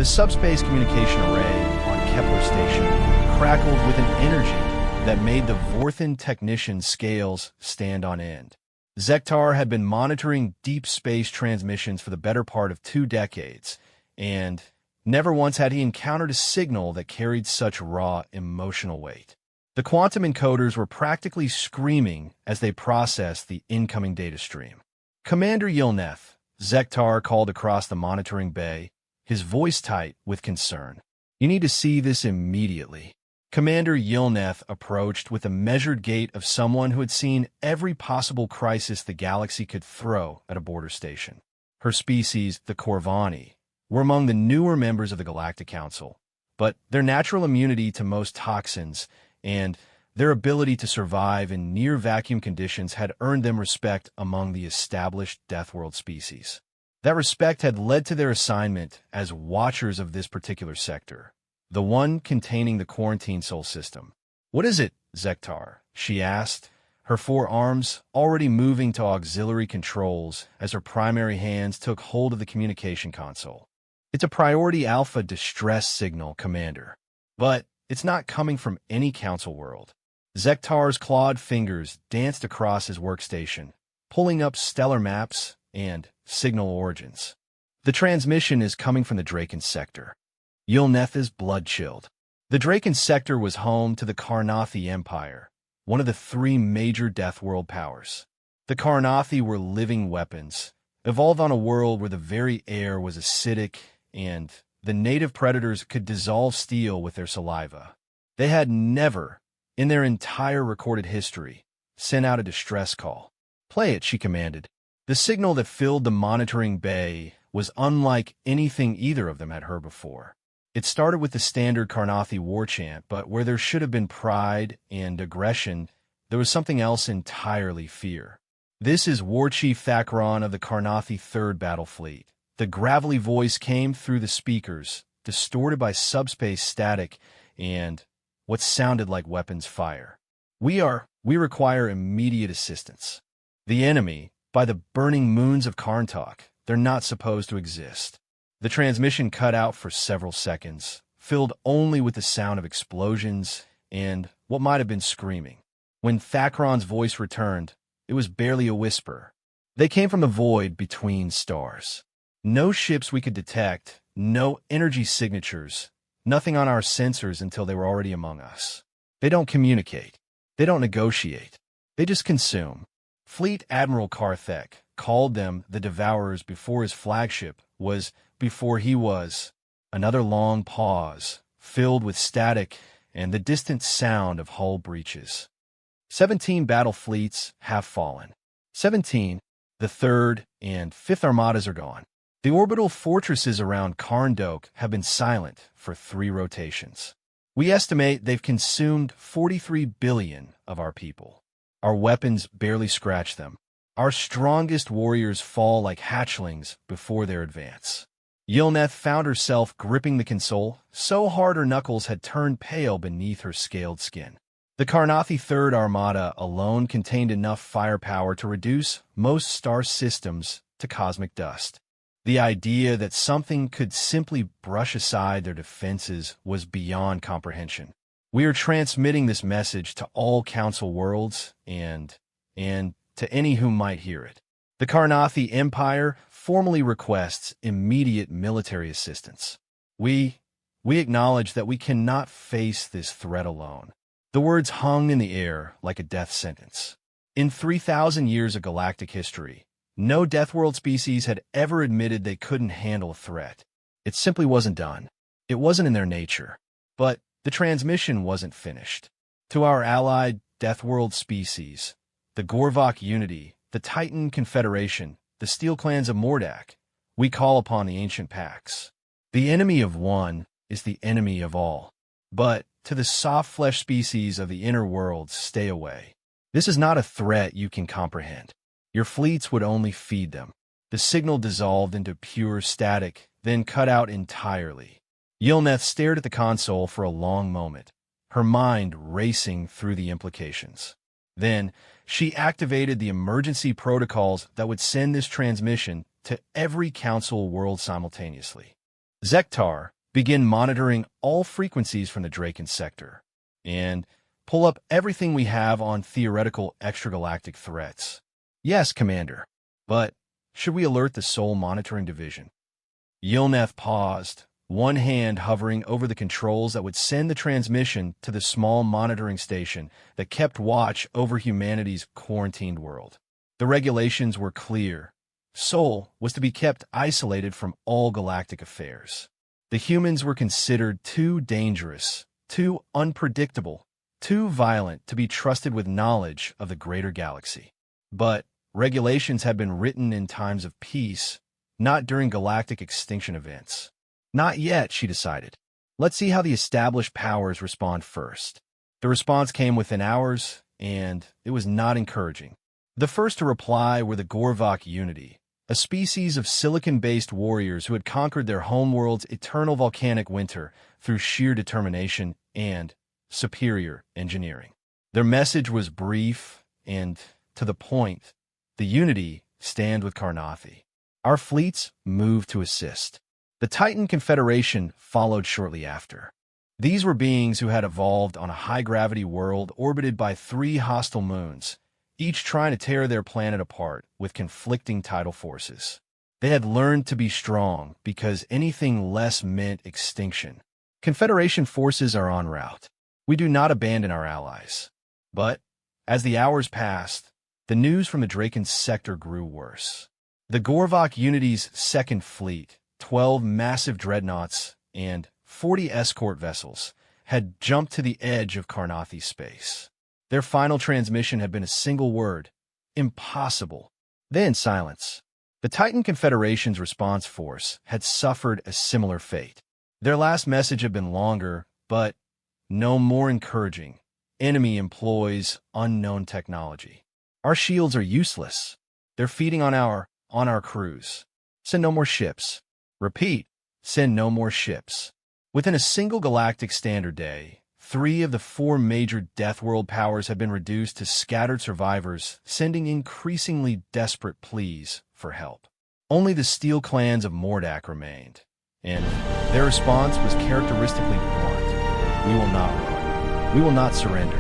The subspace communication array on Kepler Station crackled with an energy that made the Vorthan technician's scales stand on end. Zektar had been monitoring deep space transmissions for the better part of 2 decades, and never once had he encountered a signal that carried such raw emotional weight. The quantum encoders were practically screaming as they processed the incoming data stream. "Commander Yilneth," Zektar called across the monitoring bay, his voice tight with concern. "You need to see this immediately." Commander Yilneth approached with the measured gait of someone who had seen every possible crisis the galaxy could throw at a border station. Her species, the Corvani, were among the newer members of the Galactic Council, but their natural immunity to most toxins and their ability to survive in near-vacuum conditions had earned them respect among the established Deathworld species. That respect had led to their assignment as watchers of this particular sector, the one containing the quarantine sol system. "What is it, Zektar?" she asked, her 4 arms already moving to auxiliary controls as her primary hands took hold of the communication console. "It's a priority alpha distress signal, Commander. But it's not coming from any council world." Zektar's clawed fingers danced across his workstation, pulling up stellar maps and signal origins. "The transmission is coming from the Draken sector." Yilneth's blood chilled. The Draken sector was home to the Karnathi Empire, one of the 3 major Deathworld powers. The Karnathi were living weapons, evolved on a world where the very air was acidic and the native predators could dissolve steel with their saliva. They had never, in their entire recorded history, sent out a distress call. "Play it," she commanded. The signal that filled the monitoring bay was unlike anything either of them had heard before. It started with the standard Karnathi war chant, but where there should have been pride and aggression, there was something else entirely: fear. "This is War Chief Thakron of the Karnathi 3rd Battle Fleet." The gravelly voice came through the speakers, distorted by subspace static and what sounded like weapons fire. We require immediate assistance. The enemy, by the burning moons of Karntok, they're not supposed to exist." The transmission cut out for several seconds, filled only with the sound of explosions and what might have been screaming. When Thakron's voice returned, it was barely a whisper. "They came from the void between stars. No ships we could detect, no energy signatures, nothing on our sensors until they were already among us. They don't communicate. They don't negotiate. They just consume." Fleet Admiral Karthek called them the Devourers before his flagship was before he was. Another long pause, filled with static and the distant sound of hull breaches. 17 battle fleets have fallen. 17, the 3rd and 5th Armadas are gone. The orbital fortresses around Karndok have been silent for 3 rotations. We estimate they've consumed 43 billion of our people. Our weapons barely scratch them. Our strongest warriors fall like hatchlings before their advance. Yilneth found herself gripping the console, so hard her knuckles had turned pale beneath her scaled skin. The Karnathi 3rd Armada alone contained enough firepower to reduce most star systems to cosmic dust. The idea that something could simply brush aside their defenses was beyond comprehension. "We are transmitting this message to all Council worlds and to any who might hear it. The Karnathi Empire formally requests immediate military assistance. We acknowledge that we cannot face this threat alone." The words hung in the air like a death sentence. In 3,000 years of galactic history, no Deathworld species had ever admitted they couldn't handle a threat. It simply wasn't done. It wasn't in their nature. But the transmission wasn't finished. "To our allied Deathworld species, the Gorvok Unity, the Titan Confederation, the Steel Clans of Mordak, we call upon the ancient pacts. The enemy of one is the enemy of all. But to the soft-flesh species of the inner worlds, stay away. This is not a threat you can comprehend. Your fleets would only feed them." The signal dissolved into pure static, then cut out entirely. Yilneth stared at the console for a long moment, her mind racing through the implications. Then, she activated the emergency protocols that would send this transmission to every Council world simultaneously. Zektar, begin monitoring all frequencies from the Draken sector, and pull up everything we have on theoretical extragalactic threats. Yes, Commander, but should we alert the Soul Monitoring Division? Yilneth paused, one hand hovering over the controls that would send the transmission to the small monitoring station that kept watch over humanity's quarantined world. The regulations were clear. Sol was to be kept isolated from all galactic affairs. The humans were considered too dangerous, too unpredictable, too violent to be trusted with knowledge of the greater galaxy. But regulations had been written in times of peace, not during galactic extinction events. Not yet, she decided. Let's see how the established powers respond first. The response came within hours, and it was not encouraging. The first to reply were the Gorvok Unity, a species of silicon-based warriors who had conquered their homeworld's eternal volcanic winter through sheer determination and superior engineering. Their message was brief and to the point. The Unity stand with Karnathi. Our fleets moved to assist. The Titan Confederation followed shortly after. These were beings who had evolved on a high-gravity world orbited by 3 hostile moons, each trying to tear their planet apart with conflicting tidal forces. They had learned to be strong because anything less meant extinction. Confederation forces are en route. We do not abandon our allies. But, as the hours passed, the news from the Draken sector grew worse. The Gorvok Unity's second fleet, 12 massive dreadnoughts and 40 escort vessels, had jumped to the edge of Karnathi space. Their final transmission had been a single word: impossible. Then silence. The Titan Confederation's response force had suffered a similar fate. Their last message had been longer, but no more encouraging. Enemy employs unknown technology. Our shields are useless. They're feeding on our crews. Send no more ships. Repeat, send no more ships. Within a single galactic standard day, 3 of the 4 major Deathworld powers had been reduced to scattered survivors, sending increasingly desperate pleas for help. Only the steel clans of Mordak remained, and their response was characteristically blunt. We will not run. We will not surrender.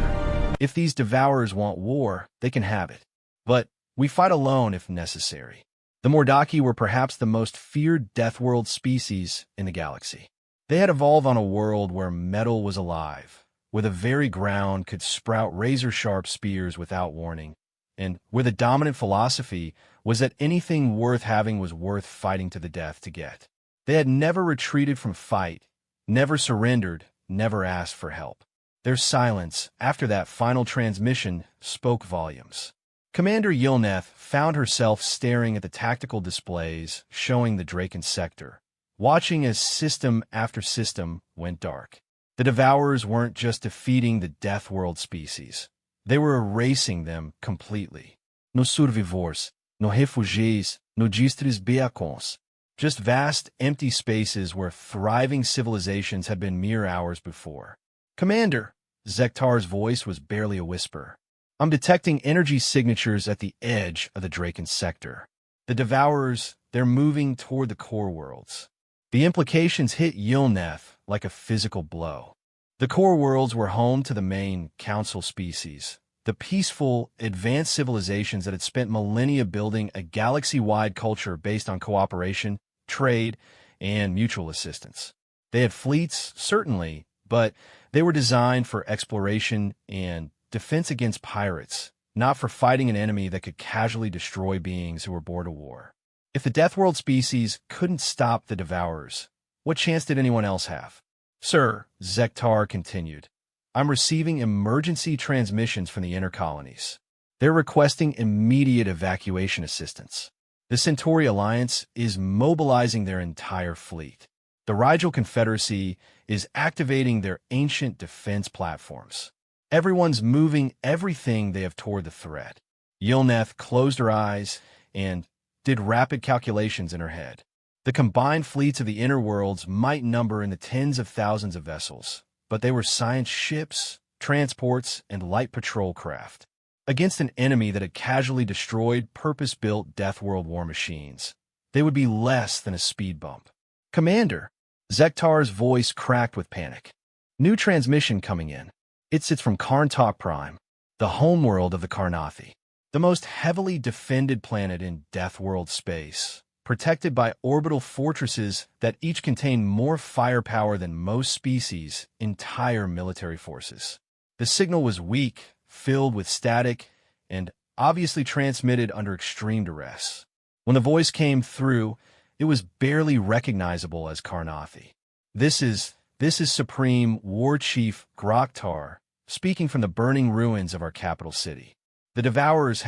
If these devourers want war, they can have it. But we fight alone if necessary. The Mordaki were perhaps the most feared Deathworld species in the galaxy. They had evolved on a world where metal was alive, where the very ground could sprout razor-sharp spears without warning, and where the dominant philosophy was that anything worth having was worth fighting to the death to get. They had never retreated from fight, never surrendered, never asked for help. Their silence, after that final transmission, spoke volumes. Commander Yilneth found herself staring at the tactical displays showing the Draken sector, watching as system after system went dark. The Devourers weren't just defeating the Deathworld species. They were erasing them completely. No survivors, no refugees, no distres beacons. Just vast, empty spaces where thriving civilizations had been mere hours before. Commander, Zektar's voice was barely a whisper. I'm detecting energy signatures at the edge of the Draken sector. The Devourers, they're moving toward the core worlds. The implications hit Yilneth like a physical blow. The core worlds were home to the main council species, the peaceful, advanced civilizations that had spent millennia building a galaxy-wide culture based on cooperation, trade, and mutual assistance. They had fleets, certainly, but they were designed for exploration and defense against pirates, not for fighting an enemy that could casually destroy beings who were bored of war. If the Deathworld species couldn't stop the Devourers, what chance did anyone else have? Sir, Zektar continued, I'm receiving emergency transmissions from the inner colonies. They're requesting immediate evacuation assistance. The Centauri Alliance is mobilizing their entire fleet. The Rigel Confederacy is activating their ancient defense platforms. Everyone's moving everything they have toward the threat. Yilneth closed her eyes and did rapid calculations in her head. The combined fleets of the inner worlds might number in the tens of thousands of vessels, but they were science ships, transports, and light patrol craft. Against an enemy that had casually destroyed purpose-built Deathworld war machines, they would be less than a speed bump. Commander, Zektar's voice cracked with panic. New transmission coming in. It sits from Karntok Prime, the homeworld of the Karnathi, the most heavily defended planet in Deathworld space, protected by orbital fortresses that each contain more firepower than most species' entire military forces. The signal was weak, filled with static, and obviously transmitted under extreme duress. When the voice came through, it was barely recognizable as Karnathi. This is Supreme War Chief Groktar, speaking from the burning ruins of our capital city. The Devourers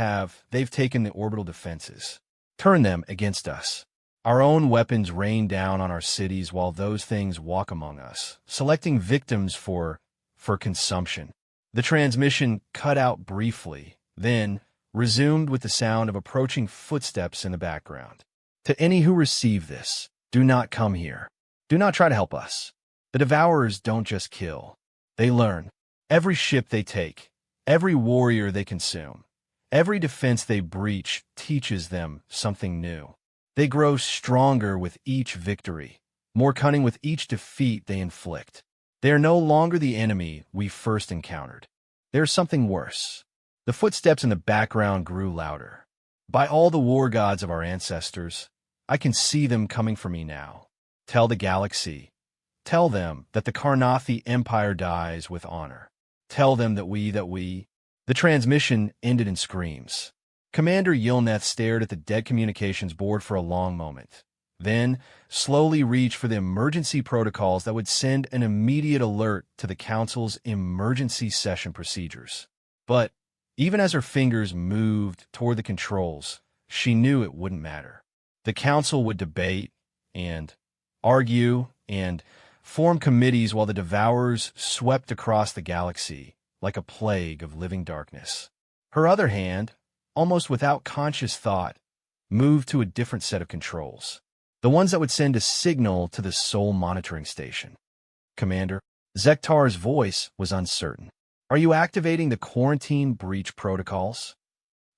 they've taken the orbital defenses, turned them against us. Our own weapons rain down on our cities while those things walk among us, selecting victims for consumption. The transmission cut out briefly, then resumed with the sound of approaching footsteps in the background. To any who receive this, do not come here. Do not try to help us. The Devourers don't just kill. They learn. Every ship they take, every warrior they consume, every defense they breach teaches them something new. They grow stronger with each victory, more cunning with each defeat they inflict. They are no longer the enemy we first encountered. They are something worse. The footsteps in the background grew louder. By all the war gods of our ancestors, I can see them coming for me now. Tell the galaxy. Tell them that the Karnathi Empire dies with honor. Tell them that we... The transmission ended in screams. Commander Yilneth stared at the dead communications board for a long moment, then slowly reached for the emergency protocols that would send an immediate alert to the Council's emergency session procedures. But even as her fingers moved toward the controls, she knew it wouldn't matter. The Council would debate and argue and form committees while the Devourers swept across the galaxy like a plague of living darkness. Her other hand, almost without conscious thought, moved to a different set of controls, the ones that would send a signal to the Soul Monitoring Station. Commander, Zektar's voice was uncertain. Are you activating the quarantine breach protocols?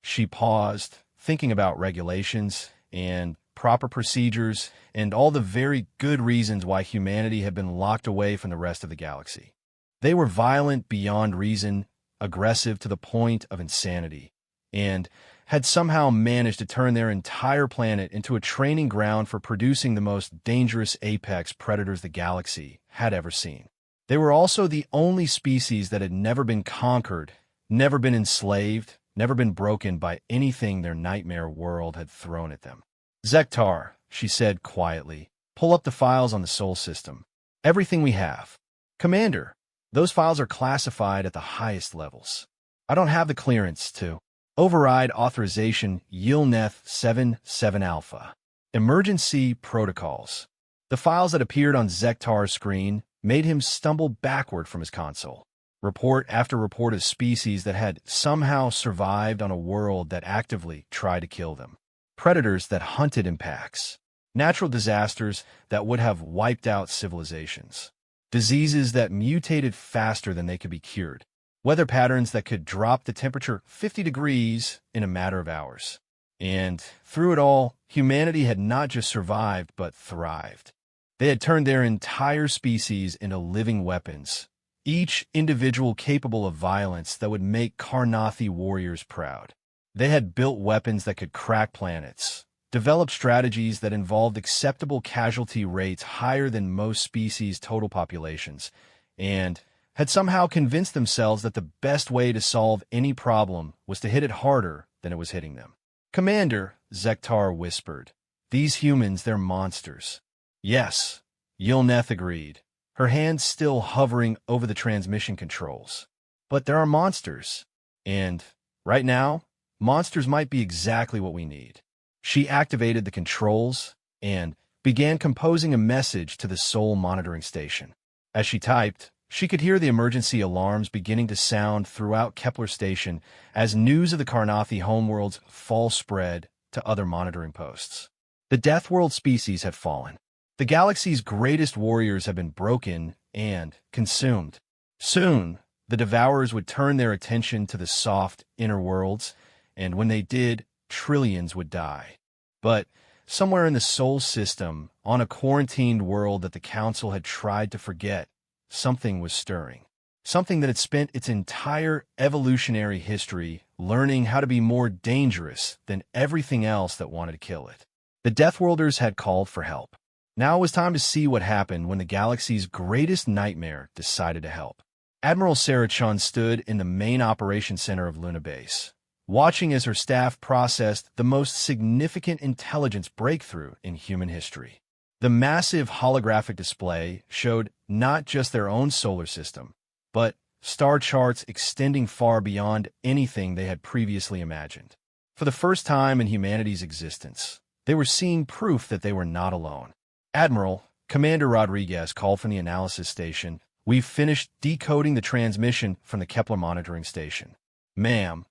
She paused, thinking about regulations and proper procedures and all the very good reasons why humanity had been locked away from the rest of the galaxy. They were violent beyond reason, aggressive to the point of insanity, and had somehow managed to turn their entire planet into a training ground for producing the most dangerous apex predators the galaxy had ever seen. They were also the only species that had never been conquered, never been enslaved, never been broken by anything their nightmare world had thrown at them. Zektar, she said quietly, pull up the files on the Soul System. Everything we have. Commander, those files are classified at the highest levels. I don't have the clearance to override authorization Yilneth 77 Alpha. Emergency protocols. The files that appeared on Zektar's screen made him stumble backward from his console. Report after report of species that had somehow survived on a world that actively tried to kill them. Predators that hunted in packs. Natural disasters that would have wiped out civilizations. Diseases that mutated faster than they could be cured. Weather patterns that could drop the temperature 50 degrees in a matter of hours. And through it all, humanity had not just survived, but thrived. They had turned their entire species into living weapons, each individual capable of violence that would make Karnathi warriors proud. They had built weapons that could crack planets, developed strategies that involved acceptable casualty rates higher than most species' total populations, and had somehow convinced themselves that the best way to solve any problem was to hit it harder than it was hitting them. Commander, Zektar whispered, these humans, they're monsters. Yes, Yilneth agreed, her hand still hovering over the transmission controls. But there are monsters, and right now, monsters might be exactly what we need. She activated the controls and began composing a message to the Soul Monitoring Station. As she typed, she could hear the emergency alarms beginning to sound throughout Kepler Station as news of the Karnathi homeworld's fall spread to other monitoring posts. The Deathworld species had fallen. The galaxy's greatest warriors had been broken and consumed. Soon, the Devourers would turn their attention to the soft inner worlds, and when they did, trillions would die. But somewhere in the Sol system, on a quarantined world that the Council had tried to forget, something was stirring. Something that had spent its entire evolutionary history learning how to be more dangerous than everything else that wanted to kill it. The Deathworlders had called for help. Now it was time to see what happened when the galaxy's greatest nightmare decided to help. Admiral Sarah Chun stood in the main operations center of Luna Base, watching as her staff processed the most significant intelligence breakthrough in human history. The massive holographic display showed not just their own solar system, but star charts extending far beyond anything they had previously imagined. For the first time in humanity's existence, they were seeing proof that they were not alone. Admiral, Commander Rodriguez called from the analysis station. We've finished decoding the transmission from the Kepler monitoring station. Ma'am,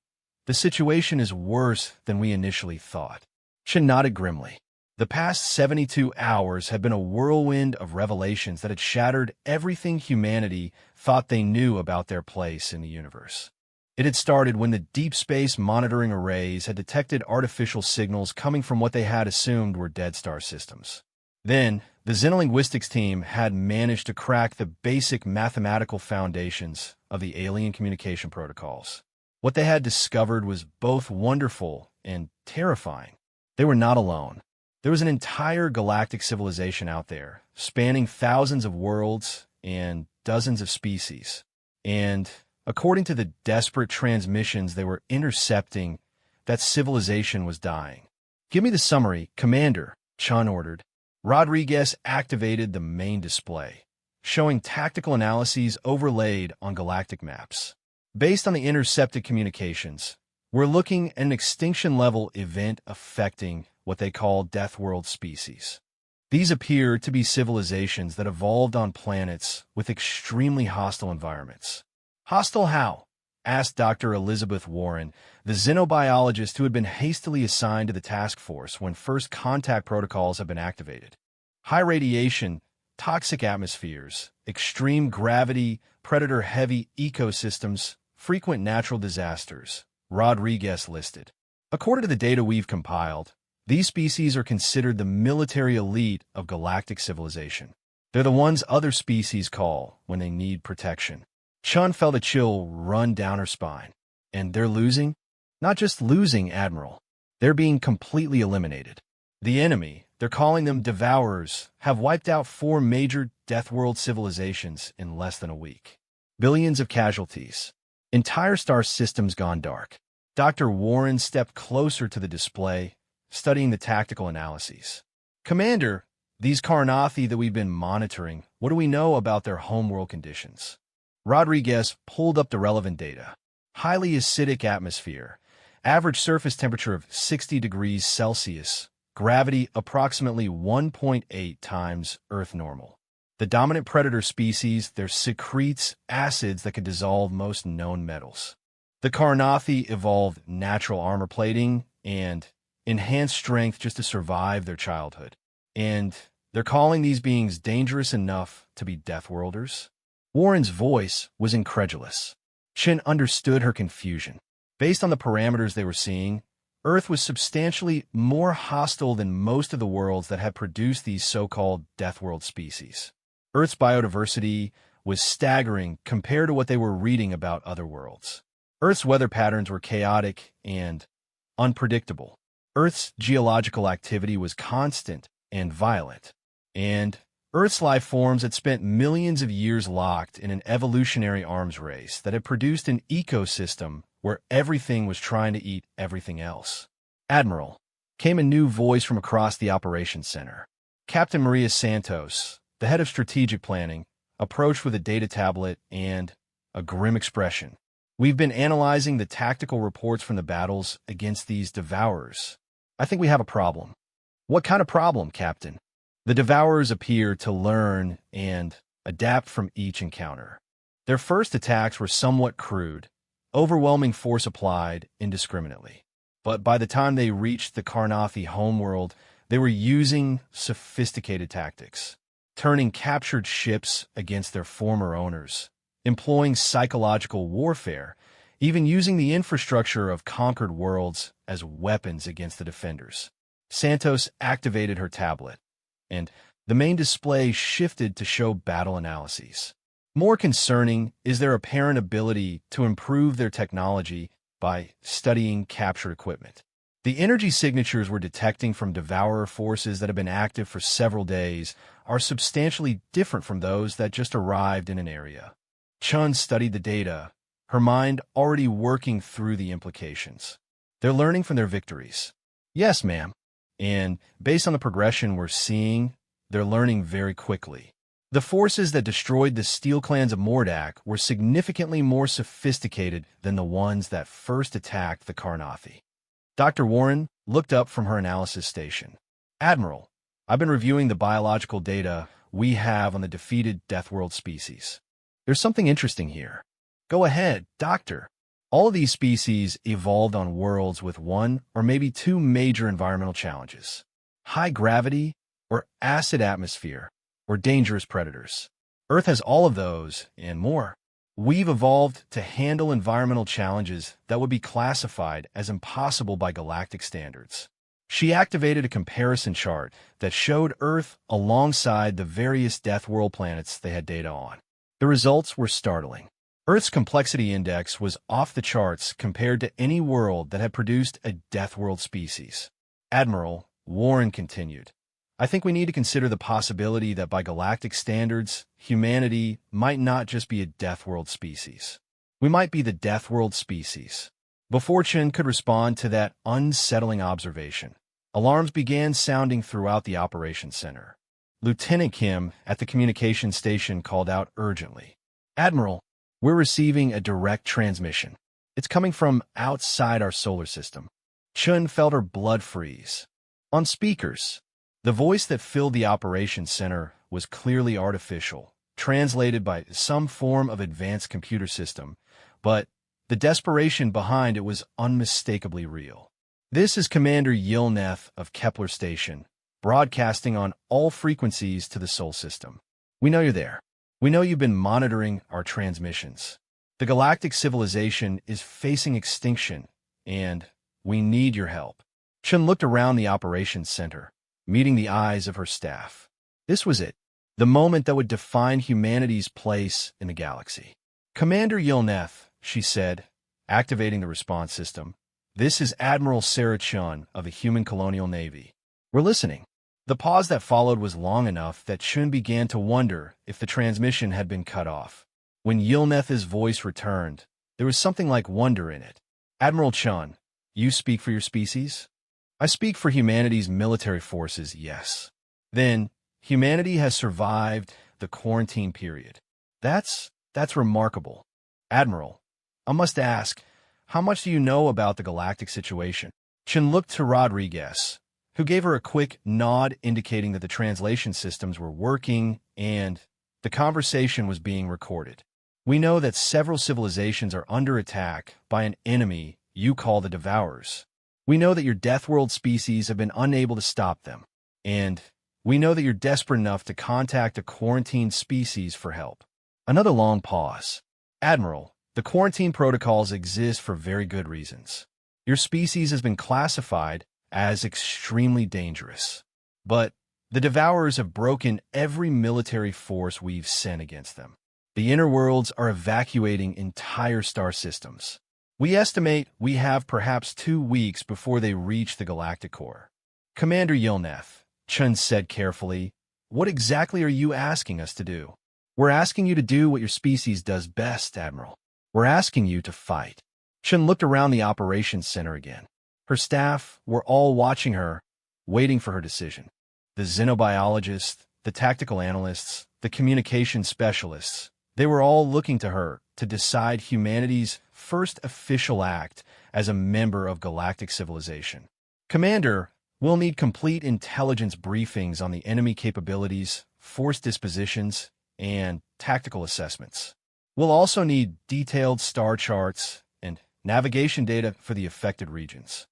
the situation is worse than we initially thought. Chen nodded grimly. The past 72 hours had been a whirlwind of revelations that had shattered everything humanity thought they knew about their place in the universe. It had started when the deep space monitoring arrays had detected artificial signals coming from what they had assumed were dead star systems. Then, the xenolinguistics team had managed to crack the basic mathematical foundations of the alien communication protocols. What they had discovered was both wonderful and terrifying. They were not alone. There was an entire galactic civilization out there, spanning thousands of worlds and dozens of species. And, according to the desperate transmissions they were intercepting, that civilization was dying. "Give me the summary, Commander," Chun ordered. Rodriguez activated the main display, showing tactical analyses overlaid on galactic maps. Based on the intercepted communications, we're looking at an extinction-level event affecting what they call Deathworld species. These appear to be civilizations that evolved on planets with extremely hostile environments. "Hostile how?" asked Dr. Elizabeth Warren, the xenobiologist who had been hastily assigned to the task force when first contact protocols had been activated. "High radiation, toxic atmospheres, extreme gravity, predator-heavy ecosystems, frequent natural disasters," Rodriguez listed. "According to the data we've compiled, these species are considered the military elite of galactic civilization. They're the ones other species call when they need protection." Chun felt a chill run down her spine. "And they're losing?" "Not just losing, Admiral. They're being completely eliminated. The enemy, they're calling them Devourers, have wiped out 4 major Deathworld civilizations in less than a week. Billions of casualties. Entire star systems gone dark." Dr. Warren stepped closer to the display, studying the tactical analyses. "Commander, these Karnathi that we've been monitoring, what do we know about their homeworld conditions?" Rodriguez pulled up the relevant data. Highly acidic atmosphere, average surface temperature of 60 degrees Celsius, gravity approximately 1.8 times Earth normal. The dominant predator species, there secretes acids that can dissolve most known metals. The Karnathi evolved natural armor plating and enhanced strength just to survive their childhood. And they're calling these beings dangerous enough to be Deathworlders? Warren's voice was incredulous. Chen understood her confusion. Based on the parameters they were seeing, Earth was substantially more hostile than most of the worlds that had produced these so-called Deathworld species. Earth's biodiversity was staggering compared to what they were reading about other worlds. Earth's weather patterns were chaotic and unpredictable. Earth's geological activity was constant and violent. And Earth's life forms had spent millions of years locked in an evolutionary arms race that had produced an ecosystem where everything was trying to eat everything else. "Admiral," came a new voice from across the operations center. Captain Maria Santos, the head of strategic planning, approached with a data tablet and a grim expression. "We've been analyzing the tactical reports from the battles against these Devourers. I think we have a problem." "What kind of problem, Captain?" "The Devourers appear to learn and adapt from each encounter. Their first attacks were somewhat crude, overwhelming force applied indiscriminately. But by the time they reached the Karnathi homeworld, they were using sophisticated tactics, turning captured ships against their former owners, employing psychological warfare, even using the infrastructure of conquered worlds as weapons against the defenders. Santos activated her tablet, and the main display shifted to show battle analyses. More concerning is their apparent ability to improve their technology by studying captured equipment. The energy signatures we're detecting from Devourer forces that have been active for several days are substantially different from those that just arrived in an area. Chun studied the data, her mind already working through the implications. They're learning from their victories. Yes, ma'am. And based on the progression we're seeing, they're learning very quickly. The forces that destroyed the Steel Clans of Mordak were significantly more sophisticated than the ones that first attacked the Karnathi. Dr. Warren looked up from her analysis station. Admiral, I've been reviewing the biological data we have on the defeated Deathworld species. There's something interesting here. Go ahead, Doctor. All of these species evolved on worlds with one or maybe two major environmental challenges: high gravity or acid atmosphere, or dangerous predators. Earth has all of those and more. We've evolved to handle environmental challenges that would be classified as impossible by galactic standards. She activated a comparison chart that showed Earth alongside the various Deathworld planets they had data on. The results were startling. Earth's complexity index was off the charts compared to any world that had produced a Deathworld species. Admiral Warren continued, I think we need to consider the possibility that by galactic standards, humanity might not just be a Deathworld species. We might be the Deathworld species. Before Chen could respond to that unsettling observation, alarms began sounding throughout the operations center. Lieutenant Kim at the communications station called out urgently, Admiral, we're receiving a direct transmission. It's coming from outside our solar system. Chun felt her blood freeze. On speakers, the voice that filled the operations center was clearly artificial, translated by some form of advanced computer system, but the desperation behind it was unmistakably real. This is Commander Yilneth of Kepler Station, broadcasting on all frequencies to the Sol system. We know you're there. We know you've been monitoring our transmissions. The galactic civilization is facing extinction, and we need your help. Chun looked around the operations center, meeting the eyes of her staff. This was it, the moment that would define humanity's place in the galaxy. Commander Yilneth, she said, activating the response system. This is Admiral Sarah Chun of the Human Colonial Navy. We're listening. The pause that followed was long enough that Chun began to wonder if the transmission had been cut off. When Yilneth's voice returned, there was something like wonder in it. Admiral Chun, you speak for your species? I speak for humanity's military forces, yes. Then, humanity has survived the quarantine period. That's remarkable. Admiral, I must ask, how much do you know about the galactic situation? Chen looked to Rodriguez, who gave her a quick nod indicating that the translation systems were working and the conversation was being recorded. We know that several civilizations are under attack by an enemy you call the Devourers. We know that your Deathworld species have been unable to stop them, and we know that you're desperate enough to contact a quarantined species for help. Another long pause. Admiral, the quarantine protocols exist for very good reasons. Your species has been classified as extremely dangerous, but the Devourers have broken every military force we've sent against them. The inner worlds are evacuating entire star systems. We estimate we have perhaps 2 weeks before they reach the galactic core. Commander Yilneth, Chun said carefully, what exactly are you asking us to do? We're asking you to do what your species does best, Admiral. We're asking you to fight. Chun looked around the operations center again. Her staff were all watching her, waiting for her decision. The xenobiologists, the tactical analysts, the communication specialists, they were all looking to her to decide humanity's first official act as a member of galactic civilization. Commander, we'll need complete intelligence briefings on the enemy capabilities, force dispositions, and tactical assessments. We'll also need detailed star charts and navigation data for the affected regions.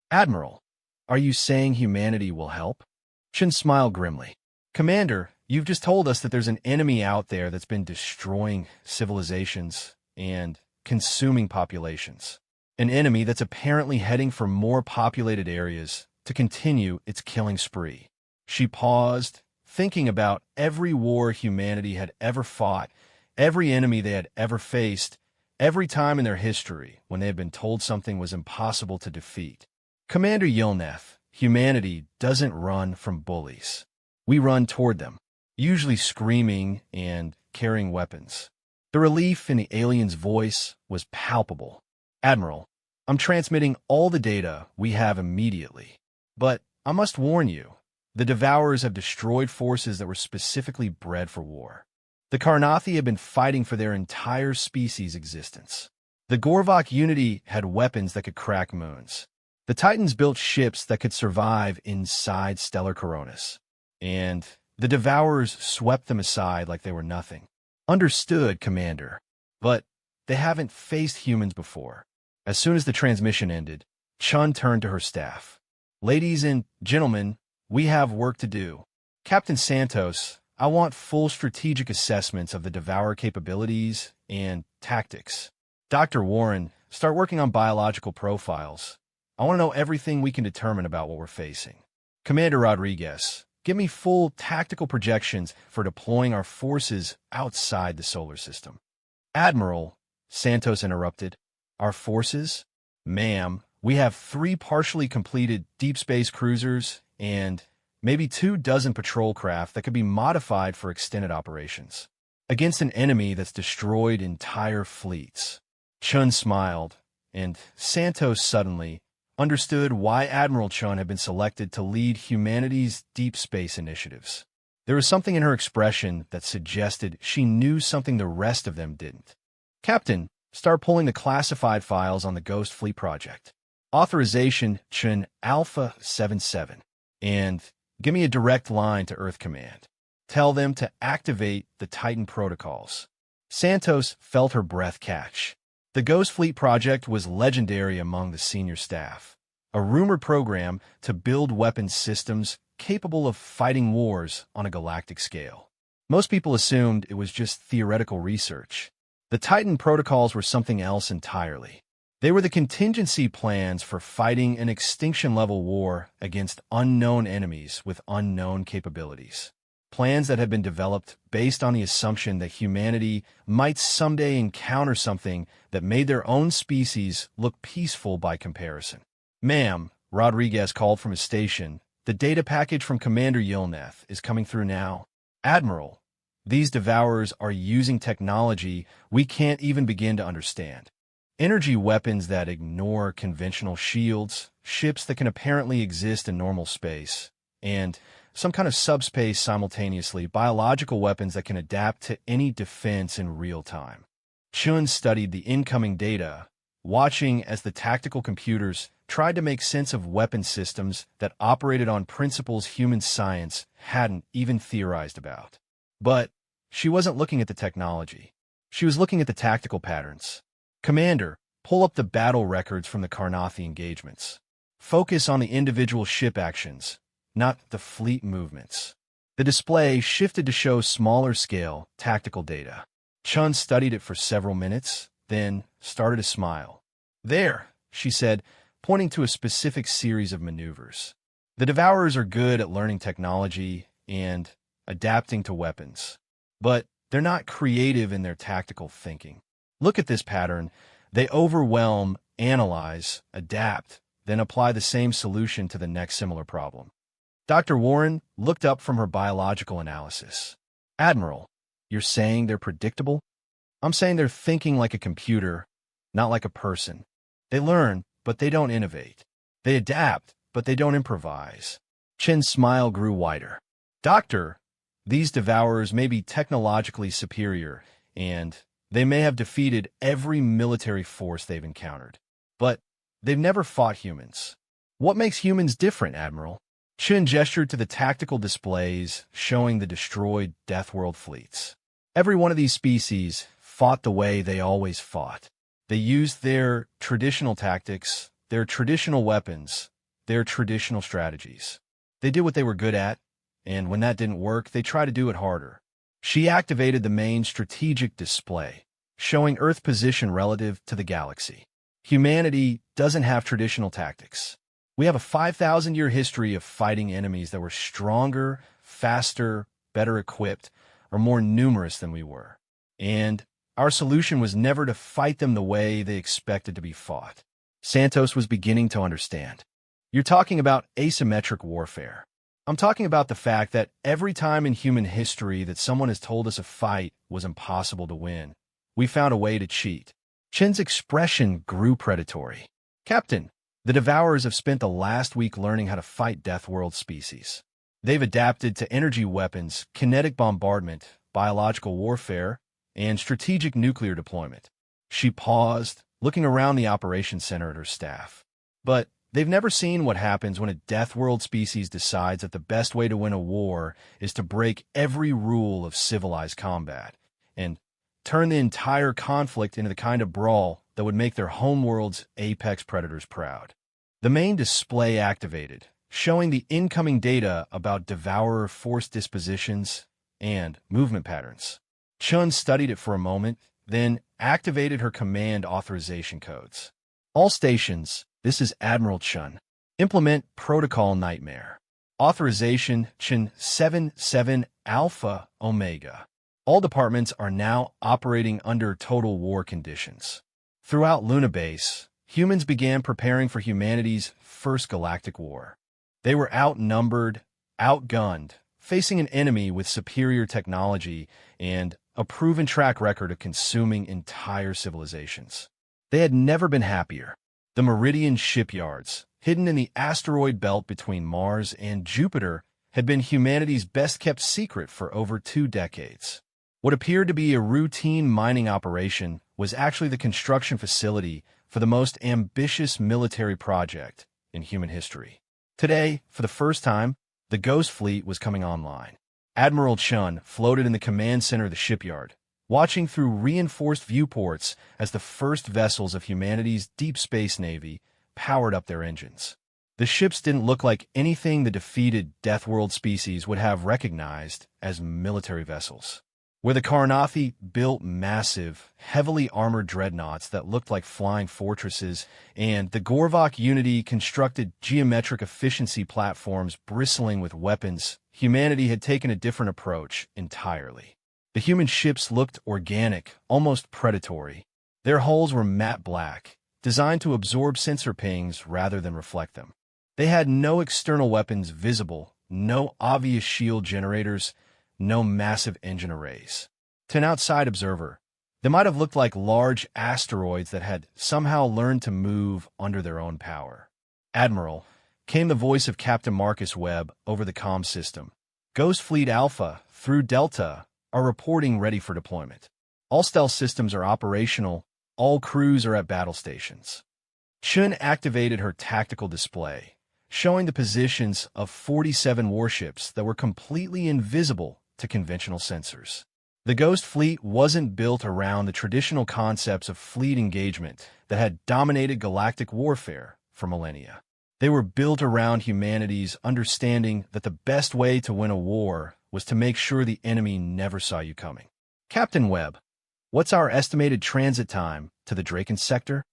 Admiral, are you saying humanity will help? Chen smiled grimly. Commander, you've just told us that there's an enemy out there that's been destroying civilizations and consuming populations. An enemy that's apparently heading for more populated areas to continue its killing spree. She paused, thinking about every war humanity had ever fought, every enemy they had ever faced, every time in their history when they had been told something was impossible to defeat. Commander Yilneth, humanity doesn't run from bullies. We run toward them, usually screaming and carrying weapons. The relief in the alien's voice was palpable. Admiral, I'm transmitting all the data we have immediately. But I must warn you, the Devourers have destroyed forces that were specifically bred for war. The Karnathi have been fighting for their entire species' existence. The Gorvok Unity had weapons that could crack moons. The Titans built ships that could survive inside stellar coronas. And the Devourers swept them aside like they were nothing. Understood, Commander. But they haven't faced humans before. As soon as the transmission ended, Chun turned to her staff. Ladies and gentlemen, we have work to do. Captain Santos, I want full strategic assessments of the Devourer capabilities and tactics. Dr. Warren, start working on biological profiles. I want to know everything we can determine about what we're facing. Commander Rodriguez, give me full tactical projections for deploying our forces outside the solar system. Admiral, Santos interrupted, our forces? Ma'am, we have 3 partially completed deep space cruisers and maybe 24 patrol craft that could be modified for extended operations against an enemy that's destroyed entire fleets. Chun smiled, and Santos suddenly understood why Admiral Chun had been selected to lead humanity's deep space initiatives. There was something in her expression that suggested she knew something the rest of them didn't. Captain, start pulling the classified files on the Ghost Fleet project. Authorization Chun Alpha 77. And give me a direct line to Earth Command. Tell them to activate the Titan protocols. Santos felt her breath catch. The Ghost Fleet project was legendary among the senior staff, a rumored program to build weapons systems capable of fighting wars on a galactic scale. Most people assumed it was just theoretical research. The Titan protocols were something else entirely. They were the contingency plans for fighting an extinction-level war against unknown enemies with unknown capabilities. Plans that had been developed based on the assumption that humanity might someday encounter something that made their own species look peaceful by comparison. Ma'am, Rodriguez called from his station, the data package from Commander Yilneth is coming through now. Admiral, these Devourers are using technology we can't even begin to understand. Energy weapons that ignore conventional shields, ships that can apparently exist in normal space, and some kind of subspace simultaneously, biological weapons that can adapt to any defense in real time. Chun studied the incoming data, watching as the tactical computers tried to make sense of weapon systems that operated on principles human science hadn't even theorized about. But she wasn't looking at the technology. She was looking at the tactical patterns. Commander, pull up the battle records from the Karnathi engagements. Focus on the individual ship actions, not the fleet movements. The display shifted to show smaller-scale tactical data. Chun studied it for several minutes, then started to smile. There, she said, pointing to a specific series of maneuvers. The Devourers are good at learning technology and adapting to weapons, but they're not creative in their tactical thinking. Look at this pattern. They overwhelm, analyze, adapt, then apply the same solution to the next similar problem. Dr. Warren looked up from her biological analysis. Admiral, you're saying they're predictable? I'm saying they're thinking like a computer, not like a person. They learn, but they don't innovate. They adapt, but they don't improvise. Chin's smile grew wider. Doctor, these Devourers may be technologically superior, and they may have defeated every military force they've encountered. But they've never fought humans. What makes humans different, Admiral? Chin gestured to the tactical displays showing the destroyed Deathworld fleets. Every one of these species fought the way they always fought. They used their traditional tactics, their traditional weapons, their traditional strategies. They did what they were good at, and when that didn't work, they tried to do it harder. She activated the main strategic display, showing Earth position relative to the galaxy. Humanity doesn't have traditional tactics. We have a 5,000-year history of fighting enemies that were stronger, faster, better equipped, or more numerous than we were. And our solution was never to fight them the way they expected to be fought. Santos was beginning to understand. You're talking about asymmetric warfare. I'm talking about the fact that every time in human history that someone has told us a fight was impossible to win, we found a way to cheat. Chen's expression grew predatory. Captain, the Devourers have spent the last week learning how to fight Deathworld species. They've adapted to energy weapons, kinetic bombardment, biological warfare, and strategic nuclear deployment. She paused, looking around the operations center at her staff. But they've never seen what happens when a Deathworld species decides that the best way to win a war is to break every rule of civilized combat and turn the entire conflict into the kind of brawl that would make their homeworld's apex predators proud. The main display activated, showing the incoming data about Devourer force dispositions and movement patterns. Chun studied it for a moment, then activated her command authorization codes. All stations, this is Admiral Chun. Implement Protocol Nightmare. Authorization Chun 77 Alpha Omega. All departments are now operating under total war conditions. Throughout Luna Base, humans began preparing for humanity's first galactic war. They were outnumbered, outgunned, facing an enemy with superior technology and a proven track record of consuming entire civilizations. They had never been happier. The Meridian shipyards, hidden in the asteroid belt between Mars and Jupiter, had been humanity's best-kept secret for over 2 decades. What appeared to be a routine mining operation was actually the construction facility for the most ambitious military project in human history. Today, for the first time, the Ghost Fleet was coming online. Admiral Chun floated in the command center of the shipyard, watching through reinforced viewports as the first vessels of humanity's deep space navy powered up their engines. The ships didn't look like anything the defeated Deathworld species would have recognized as military vessels. Where the Karnathi built massive, heavily armored dreadnoughts that looked like flying fortresses, and the Gorvok Unity constructed geometric efficiency platforms bristling with weapons, humanity had taken a different approach entirely. The human ships looked organic, almost predatory. Their hulls were matte black, designed to absorb sensor pings rather than reflect them. They had no external weapons visible, no obvious shield generators, no massive engine arrays. To an outside observer, they might have looked like large asteroids that had somehow learned to move under their own power. Admiral, came the voice of Captain Marcus Webb over the comm system. Ghost Fleet Alpha through Delta are reporting ready for deployment. All stealth systems are operational. All crews are at battle stations. Chun activated her tactical display, showing the positions of 47 warships that were completely invisible to conventional sensors. The Ghost Fleet wasn't built around the traditional concepts of fleet engagement that had dominated galactic warfare for millennia. They were built around humanity's understanding that the best way to win a war was to make sure the enemy never saw you coming. Captain Webb, what's our estimated transit time to the Draken sector?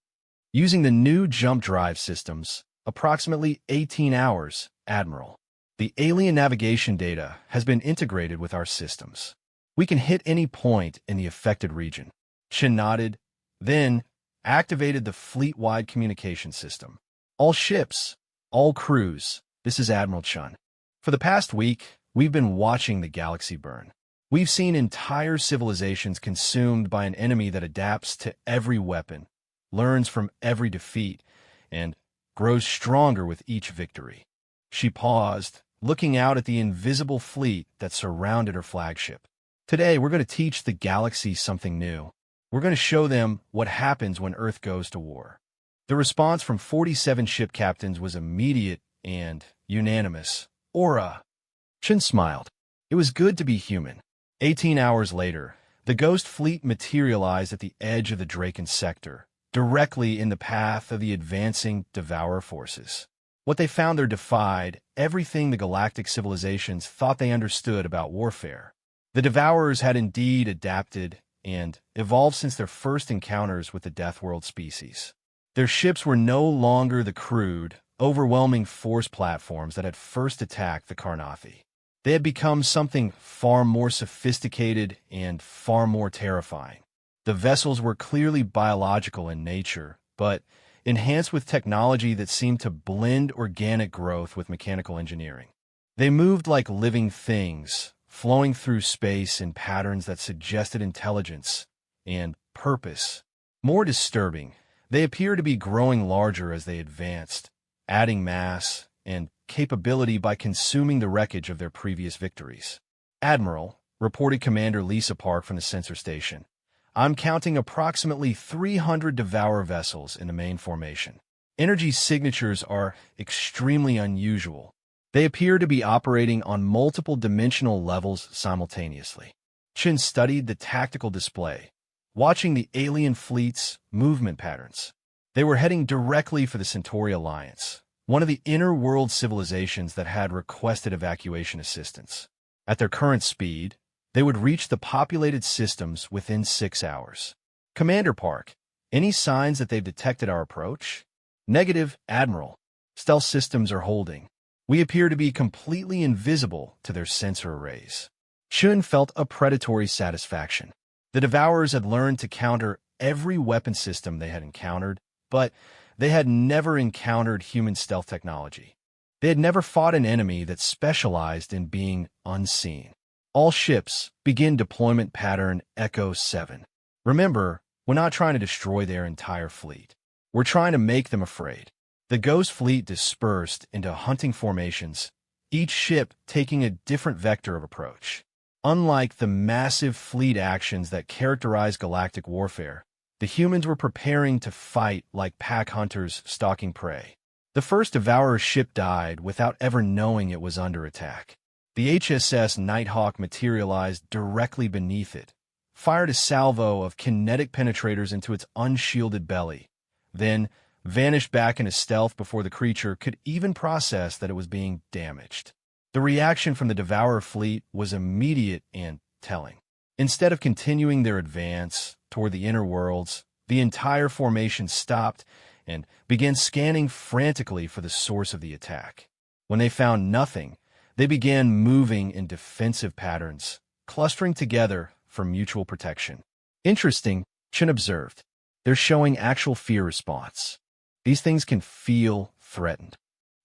Using the new jump drive systems, approximately 18 hours, Admiral. The alien navigation data has been integrated with our systems. We can hit any point in the affected region. Chin nodded, then activated the fleet-wide communication system. All ships, all crews, this is Admiral Chun. For the past week, we've been watching the galaxy burn. We've seen entire civilizations consumed by an enemy that adapts to every weapon, learns from every defeat, and grows stronger with each victory. She paused, looking out at the invisible fleet that surrounded her flagship. Today, we're going to teach the galaxy something new. We're going to show them what happens when Earth goes to war. The response from 47 ship captains was immediate and unanimous. Aura! Chin smiled. It was good to be human. 18 hours later, the Ghost Fleet materialized at the edge of the Draken sector, directly in the path of the advancing Devourer forces. What they found there defied everything the galactic civilizations thought they understood about warfare. The Devourers had indeed adapted and evolved since their first encounters with the Deathworld species. Their ships were no longer the crude, overwhelming force platforms that had first attacked the Carnathi. They had become something far more sophisticated and far more terrifying. The vessels were clearly biological in nature, but enhanced with technology that seemed to blend organic growth with mechanical engineering. They moved like living things, flowing through space in patterns that suggested intelligence and purpose. More disturbing, they appear to be growing larger as they advanced, adding mass and capability by consuming the wreckage of their previous victories. Admiral, reported Commander Lisa Park from the sensor station, I'm counting approximately 300 Devourer vessels in the main formation. Energy signatures are extremely unusual. They appear to be operating on multiple dimensional levels simultaneously. Chin studied the tactical display, watching the alien fleet's movement patterns. They were heading directly for the Centauri Alliance, one of the inner-world civilizations that had requested evacuation assistance. At their current speed, they would reach the populated systems within 6 hours. Commander Park, any signs that they've detected our approach? Negative, Admiral. Stealth systems are holding. We appear to be completely invisible to their sensor arrays. Chun felt a predatory satisfaction. The Devourers had learned to counter every weapon system they had encountered, but they had never encountered human stealth technology. They had never fought an enemy that specialized in being unseen. All ships begin deployment pattern Echo 7. Remember, we're not trying to destroy their entire fleet. We're trying to make them afraid. The Ghost fleet dispersed into hunting formations, each ship taking a different vector of approach. Unlike the massive fleet actions that characterize galactic warfare, the humans were preparing to fight like pack hunters stalking prey. The first Devourer ship died without ever knowing it was under attack. The HSS Nighthawk materialized directly beneath it, fired a salvo of kinetic penetrators into its unshielded belly, then vanished back into stealth before the creature could even process that it was being damaged. The reaction from the Devourer fleet was immediate and telling. Instead of continuing their advance toward the inner worlds, the entire formation stopped and began scanning frantically for the source of the attack. When they found nothing, they began moving in defensive patterns, clustering together for mutual protection. Interesting, Chin observed. They're showing actual fear response. These things can feel threatened.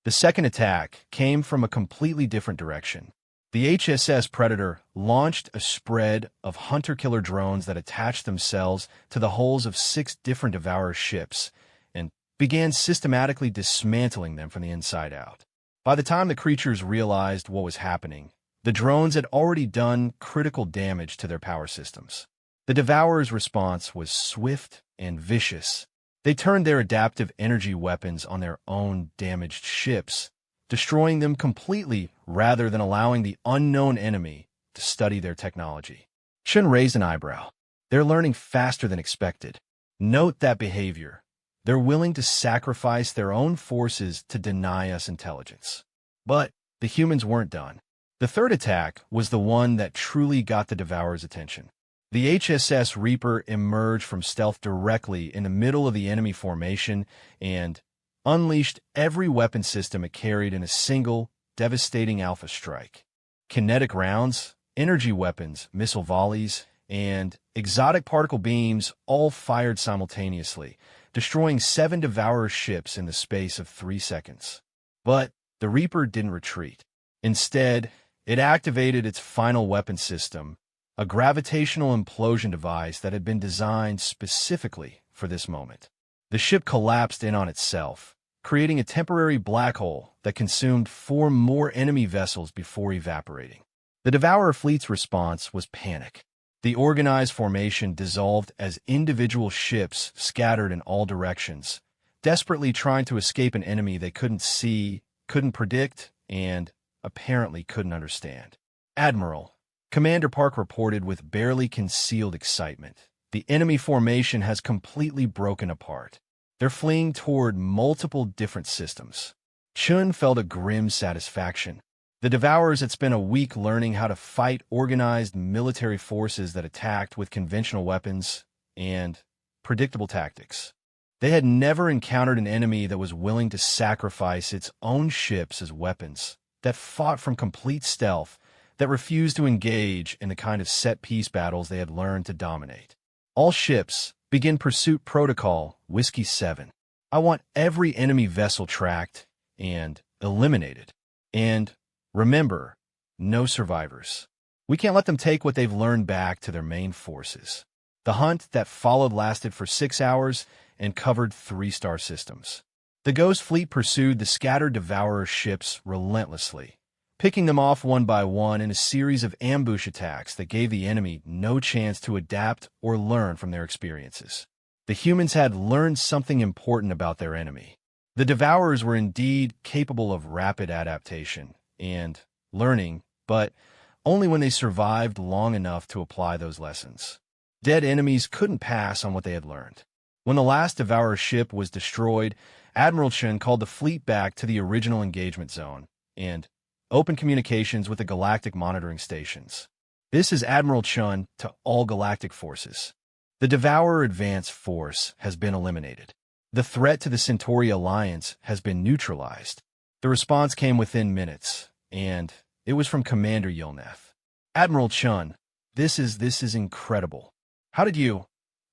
The second attack came from a completely different direction. The HSS Predator launched a spread of hunter-killer drones that attached themselves to the hulls of 6 different Devourer ships and began systematically dismantling them from the inside out. By the time the creatures realized what was happening, the drones had already done critical damage to their power systems. The Devourer's response was swift and vicious. They turned their adaptive energy weapons on their own damaged ships, destroying them completely rather than allowing the unknown enemy to study their technology. Chun raised an eyebrow. They're learning faster than expected. Note that behavior. They're willing to sacrifice their own forces to deny us intelligence. But the humans weren't done. The third attack was the one that truly got the Devourer's attention. The HSS Reaper emerged from stealth directly in the middle of the enemy formation and unleashed every weapon system it carried in a single, devastating alpha strike. Kinetic rounds, energy weapons, missile volleys, and exotic particle beams all fired simultaneously, destroying 7 Devourer ships in the space of 3 seconds. But the Reaper didn't retreat. Instead, it activated its final weapon system, a gravitational implosion device that had been designed specifically for this moment. The ship collapsed in on itself, creating a temporary black hole that consumed 4 more enemy vessels before evaporating. The Devourer fleet's response was panic. The organized formation dissolved as individual ships scattered in all directions, desperately trying to escape an enemy they couldn't see, couldn't predict, and apparently couldn't understand. Admiral, Commander Park reported with barely concealed excitement. The enemy formation has completely broken apart. They're fleeing toward multiple different systems. Chun felt a grim satisfaction. The Devourers had spent a week learning how to fight organized military forces that attacked with conventional weapons and predictable tactics. They had never encountered an enemy that was willing to sacrifice its own ships as weapons, that fought from complete stealth, that refused to engage in the kind of set-piece battles they had learned to dominate. All ships, begin pursuit protocol, Whiskey 7. I want every enemy vessel tracked and eliminated. And remember, no survivors. We can't let them take what they've learned back to their main forces. The hunt that followed lasted for 6 hours and covered 3 star systems. The Ghost Fleet pursued the scattered Devourer ships relentlessly, picking them off one by one in a series of ambush attacks that gave the enemy no chance to adapt or learn from their experiences. The humans had learned something important about their enemy. The Devourers were indeed capable of rapid adaptation and learning, but only when they survived long enough to apply those lessons. Dead enemies couldn't pass on what they had learned. When the last Devourer ship was destroyed, Admiral Chen called the fleet back to the original engagement zone and opened communications with the galactic monitoring stations. This is Admiral Chen to all galactic forces. The Devourer advance force has been eliminated. The threat to the Centauri Alliance has been neutralized. The response came within minutes, and it was from Commander Yilneth. Admiral Chen, this is incredible. How did you?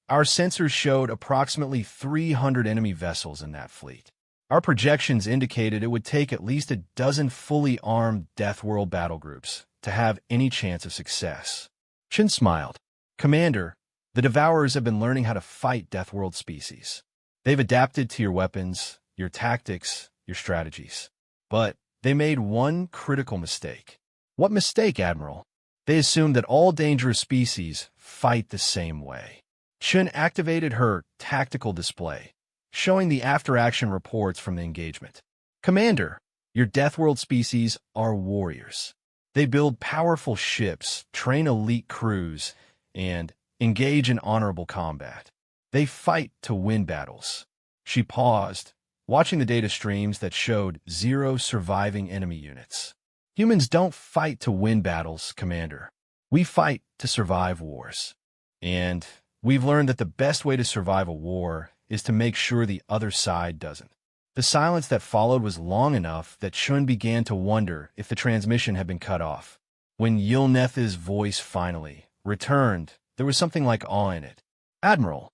Our sensors showed approximately 300 enemy vessels in that fleet. Our projections indicated it would take at least a dozen fully armed Deathworld battle groups to have any chance of success. Chen smiled. Commander, the Devourers have been learning how to fight Deathworld species. They've adapted to your weapons, your tactics, your strategies. But they made one critical mistake. What mistake, Admiral? They assumed that all dangerous species fight the same way. Chen activated her tactical display, showing the after-action reports from the engagement. Commander, your Deathworld species are warriors. They build powerful ships, train elite crews, and engage in honorable combat. They fight to win battles. She paused, watching the data streams that showed 0 surviving enemy units. Humans don't fight to win battles, Commander. We fight to survive wars. And we've learned that the best way to survive a war is to make sure the other side doesn't. The silence that followed was long enough that Shun began to wonder if the transmission had been cut off. When Yilneth's voice finally returned, there was something like awe in it. Admiral,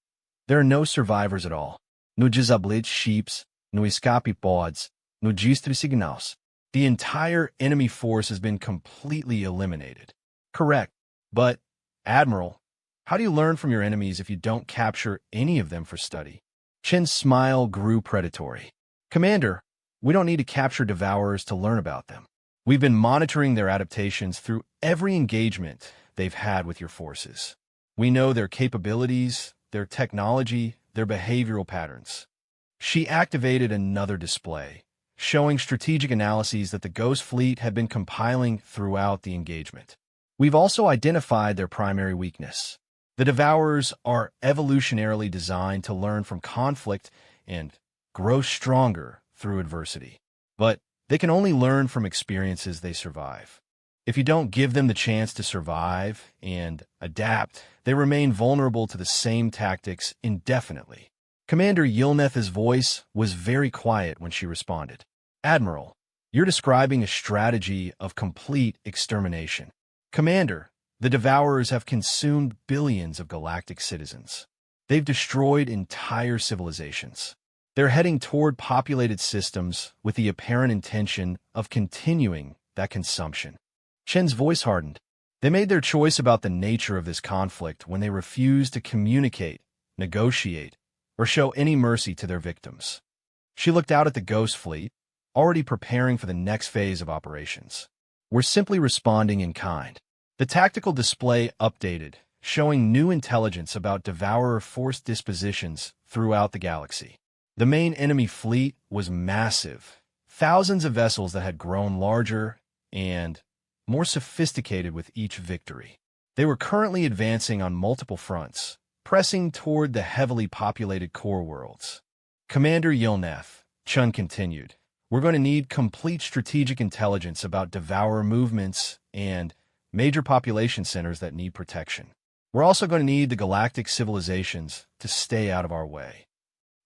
there are no survivors at all. No desabled ships, no escape pods, no registro signals. The entire enemy force has been completely eliminated. Correct. But, Admiral, how do you learn from your enemies if you don't capture any of them for study? Chen's smile grew predatory. Commander, we don't need to capture Devourers to learn about them. We've been monitoring their adaptations through every engagement they've had with your forces. We know their capabilities, their technology, their behavioral patterns. She activated another display, showing strategic analyses that the Ghost Fleet had been compiling throughout the engagement. We've also identified their primary weakness. The Devourers are evolutionarily designed to learn from conflict and grow stronger through adversity. But they can only learn from experiences they survive. If you don't give them the chance to survive and adapt, they remain vulnerable to the same tactics indefinitely. Commander Yilneth's voice was very quiet when she responded. Admiral, you're describing a strategy of complete extermination. Commander, the Devourers have consumed billions of galactic citizens. They've destroyed entire civilizations. They're heading toward populated systems with the apparent intention of continuing that consumption. Chen's voice hardened. They made their choice about the nature of this conflict when they refused to communicate, negotiate, or show any mercy to their victims. She looked out at the Ghost Fleet, already preparing for the next phase of operations. We're simply responding in kind. The tactical display updated, showing new intelligence about Devourer force dispositions throughout the galaxy. The main enemy fleet was massive, thousands of vessels that had grown larger and more sophisticated with each victory. They were currently advancing on multiple fronts, pressing toward the heavily populated core worlds. Commander Yilneth, Chun continued, we're going to need complete strategic intelligence about Devourer movements and major population centers that need protection. We're also going to need the galactic civilizations to stay out of our way.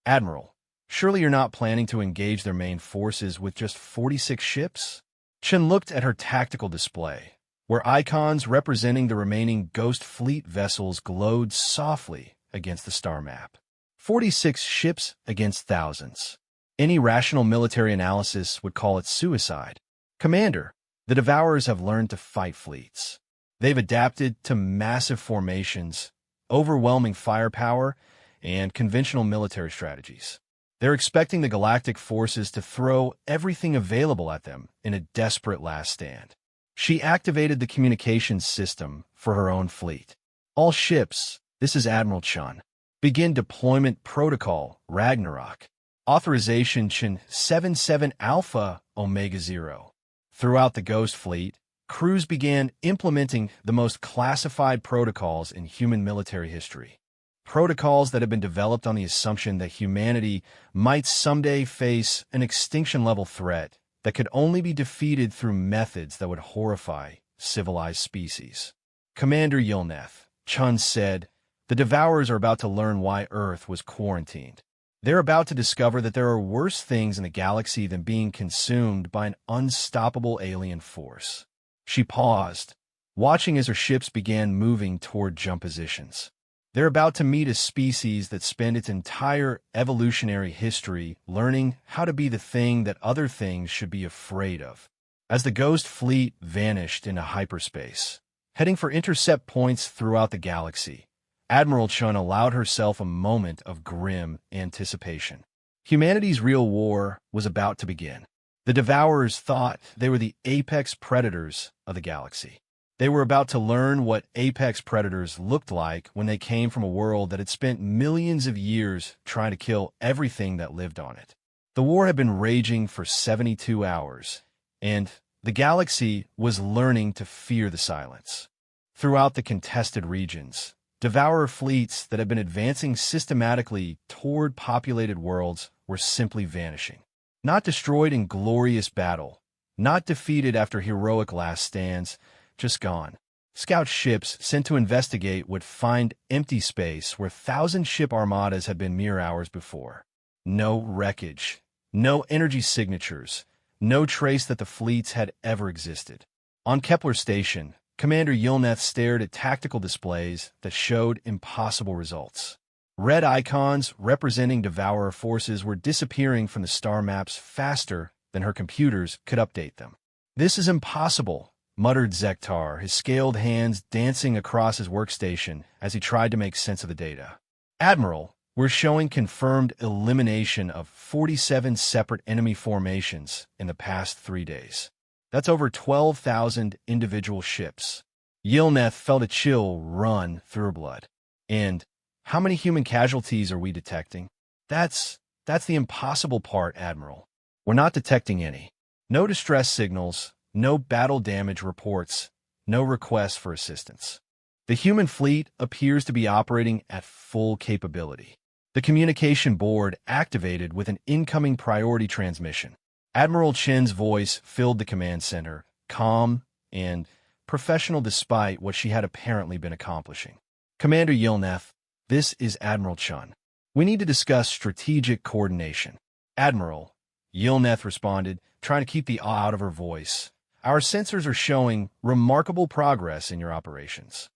Admiral, surely you're not planning to engage their main forces with just 46 ships? Chen looked at her tactical display, where icons representing the remaining Ghost Fleet vessels glowed softly against the star map. 46 ships against thousands. Any rational military analysis would call it suicide. Commander, the Devourers have learned to fight fleets. They've adapted to massive formations, overwhelming firepower, and conventional military strategies. They're expecting the galactic forces to throw everything available at them in a desperate last stand. She activated the communications system for her own fleet. All ships, this is Admiral Chun. Begin deployment protocol, Ragnarok. Authorization Chin 77 Alpha Omega 0. Throughout the Ghost Fleet, crews began implementing the most classified protocols in human military history. Protocols that have been developed on the assumption that humanity might someday face an extinction-level threat that could only be defeated through methods that would horrify civilized species. Commander Yilneth, Chun said, the Devourers are about to learn why Earth was quarantined. They're about to discover that there are worse things in the galaxy than being consumed by an unstoppable alien force. She paused, watching as her ships began moving toward jump positions. They're about to meet a species that spent its entire evolutionary history learning how to be the thing that other things should be afraid of. As the Ghost Fleet vanished into hyperspace, heading for intercept points throughout the galaxy, Admiral Chun allowed herself a moment of grim anticipation. Humanity's real war was about to begin. The Devourers thought they were the apex predators of the galaxy. They were about to learn what apex predators looked like when they came from a world that had spent millions of years trying to kill everything that lived on it. The war had been raging for 72 hours, and the galaxy was learning to fear the silence. Throughout the contested regions, Devourer fleets that had been advancing systematically toward populated worlds were simply vanishing. Not destroyed in glorious battle, not defeated after heroic last stands, just gone. Scout ships sent to investigate would find empty space where thousand-ship armadas had been mere hours before. No wreckage, no energy signatures, no trace that the fleets had ever existed. On Kepler Station, Commander Yilneth stared at tactical displays that showed impossible results. Red icons representing Devourer forces were disappearing from the star maps faster than her computers could update them. "This is impossible," muttered Zektar, his scaled hands dancing across his workstation as he tried to make sense of the data. "Admiral, we're showing confirmed elimination of 47 separate enemy formations in the past 3 days. That's over 12,000 individual ships." Yilneth felt a chill run through her blood. "And how many human casualties are we detecting?" That's the impossible part, Admiral. We're not detecting any. No distress signals, no battle damage reports, no requests for assistance. The human fleet appears to be operating at full capability. The communication board activated with an incoming priority transmission. Admiral Chen's voice filled the command center, calm and professional despite what she had apparently been accomplishing. "Commander Yilneth, this is Admiral Chun. We need to discuss strategic coordination." "Admiral," Yilneth responded, trying to keep the awe out of her voice, "our sensors are showing remarkable progress in your operations.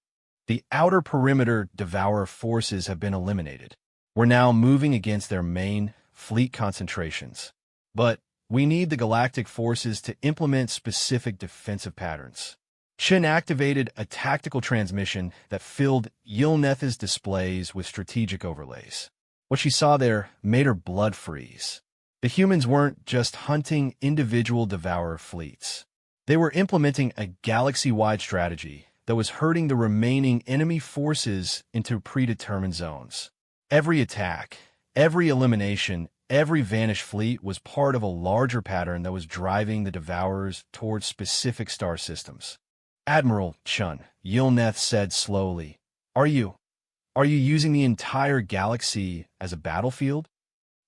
The outer perimeter Devourer forces have been eliminated. We're now moving against their main fleet concentrations. But we need the galactic forces to implement specific defensive patterns." Chen activated a tactical transmission that filled Yilneth's displays with strategic overlays. What she saw there made her blood freeze. The humans weren't just hunting individual Devourer fleets. They were implementing a galaxy-wide strategy that was herding the remaining enemy forces into predetermined zones. Every attack, every elimination, every vanished fleet was part of a larger pattern that was driving the Devourers towards specific star systems. "Admiral Chun," Yilneth said slowly, Are you using the entire galaxy as a battlefield?"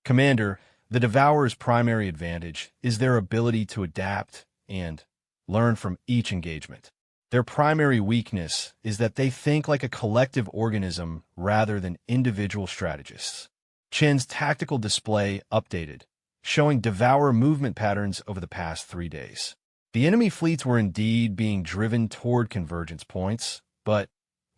"Commander, the Devourers' primary advantage is their ability to adapt and learn from each engagement. Their primary weakness is that they think like a collective organism rather than individual strategists." Chen's tactical display updated, showing Devourer movement patterns over the past 3 days. The enemy fleets were indeed being driven toward convergence points, but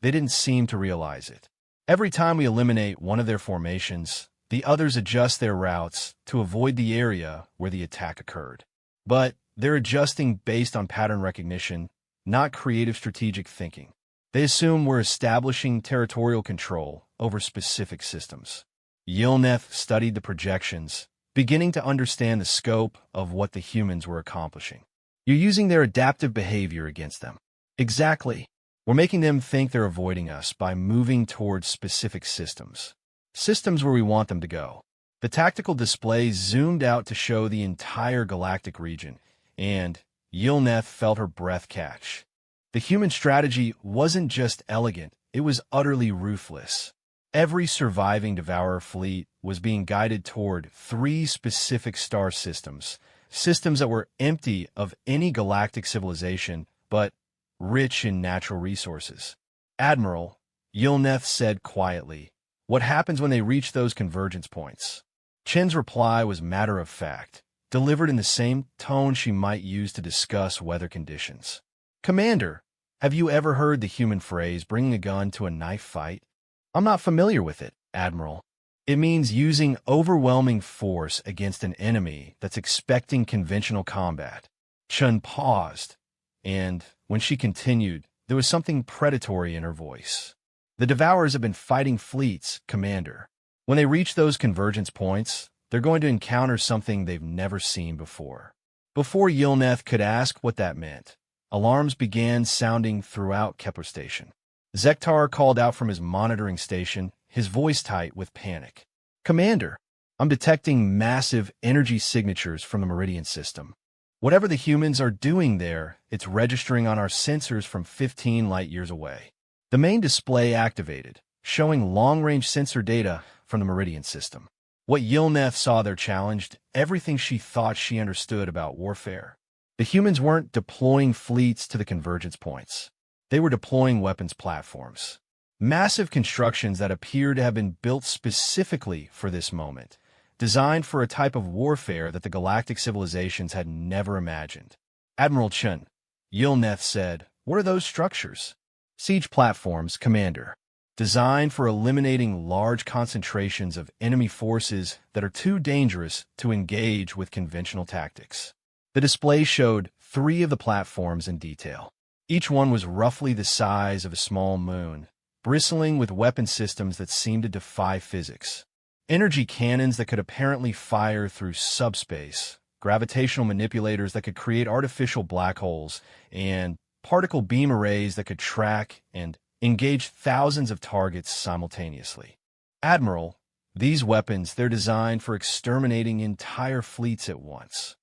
they didn't seem to realize it. Every time we eliminate one of their formations, the others adjust their routes to avoid the area where the attack occurred. But they're adjusting based on pattern recognition, not creative strategic thinking. They assume we're establishing territorial control over specific systems. Yilneth studied the projections, beginning to understand the scope of what the humans were accomplishing. You're using their adaptive behavior against them. Exactly. We're making them think they're avoiding us by moving towards specific systems. Systems where we want them to go. The tactical display zoomed out to show the entire galactic region, and Yilneth felt her breath catch. The human strategy wasn't just elegant, it was utterly ruthless. Every surviving Devourer fleet was being guided toward 3 specific star systems, systems that were empty of any galactic civilization, but rich in natural resources. Admiral, Yilneth said quietly, what happens when they reach those convergence points? Chen's reply was matter-of-fact, delivered in the same tone she might use to discuss weather conditions. Commander, have you ever heard the human phrase, bringing a gun to a knife fight? I'm not familiar with it, Admiral. It means using overwhelming force against an enemy that's expecting conventional combat. Chen paused, and when she continued, there was something predatory in her voice. The Devourers have been fighting fleets, Commander. When they reach those convergence points, they're going to encounter something they've never seen before. Before Yilneth could ask what that meant, alarms began sounding throughout Kepler Station. Zektar called out from his monitoring station, his voice tight with panic. Commander, I'm detecting massive energy signatures from the Meridian system. Whatever the humans are doing there, it's registering on our sensors from 15 light-years away. The main display activated, showing long-range sensor data from the Meridian system. What Yilneth saw there challenged everything she thought she understood about warfare. The humans weren't deploying fleets to the convergence points. They were deploying weapons platforms. Massive constructions that appear to have been built specifically for this moment, designed for a type of warfare that the galactic civilizations had never imagined. Admiral Chen, Yilneth said, what are those structures? Siege platforms, Commander. Designed for eliminating large concentrations of enemy forces that are too dangerous to engage with conventional tactics. The display showed 3 of the platforms in detail. Each one was roughly the size of a small moon, bristling with weapon systems that seemed to defy physics. Energy cannons that could apparently fire through subspace, gravitational manipulators that could create artificial black holes, and particle beam arrays that could track and engage thousands of targets simultaneously. Admiral, these weapons, they're designed for exterminating entire fleets at once.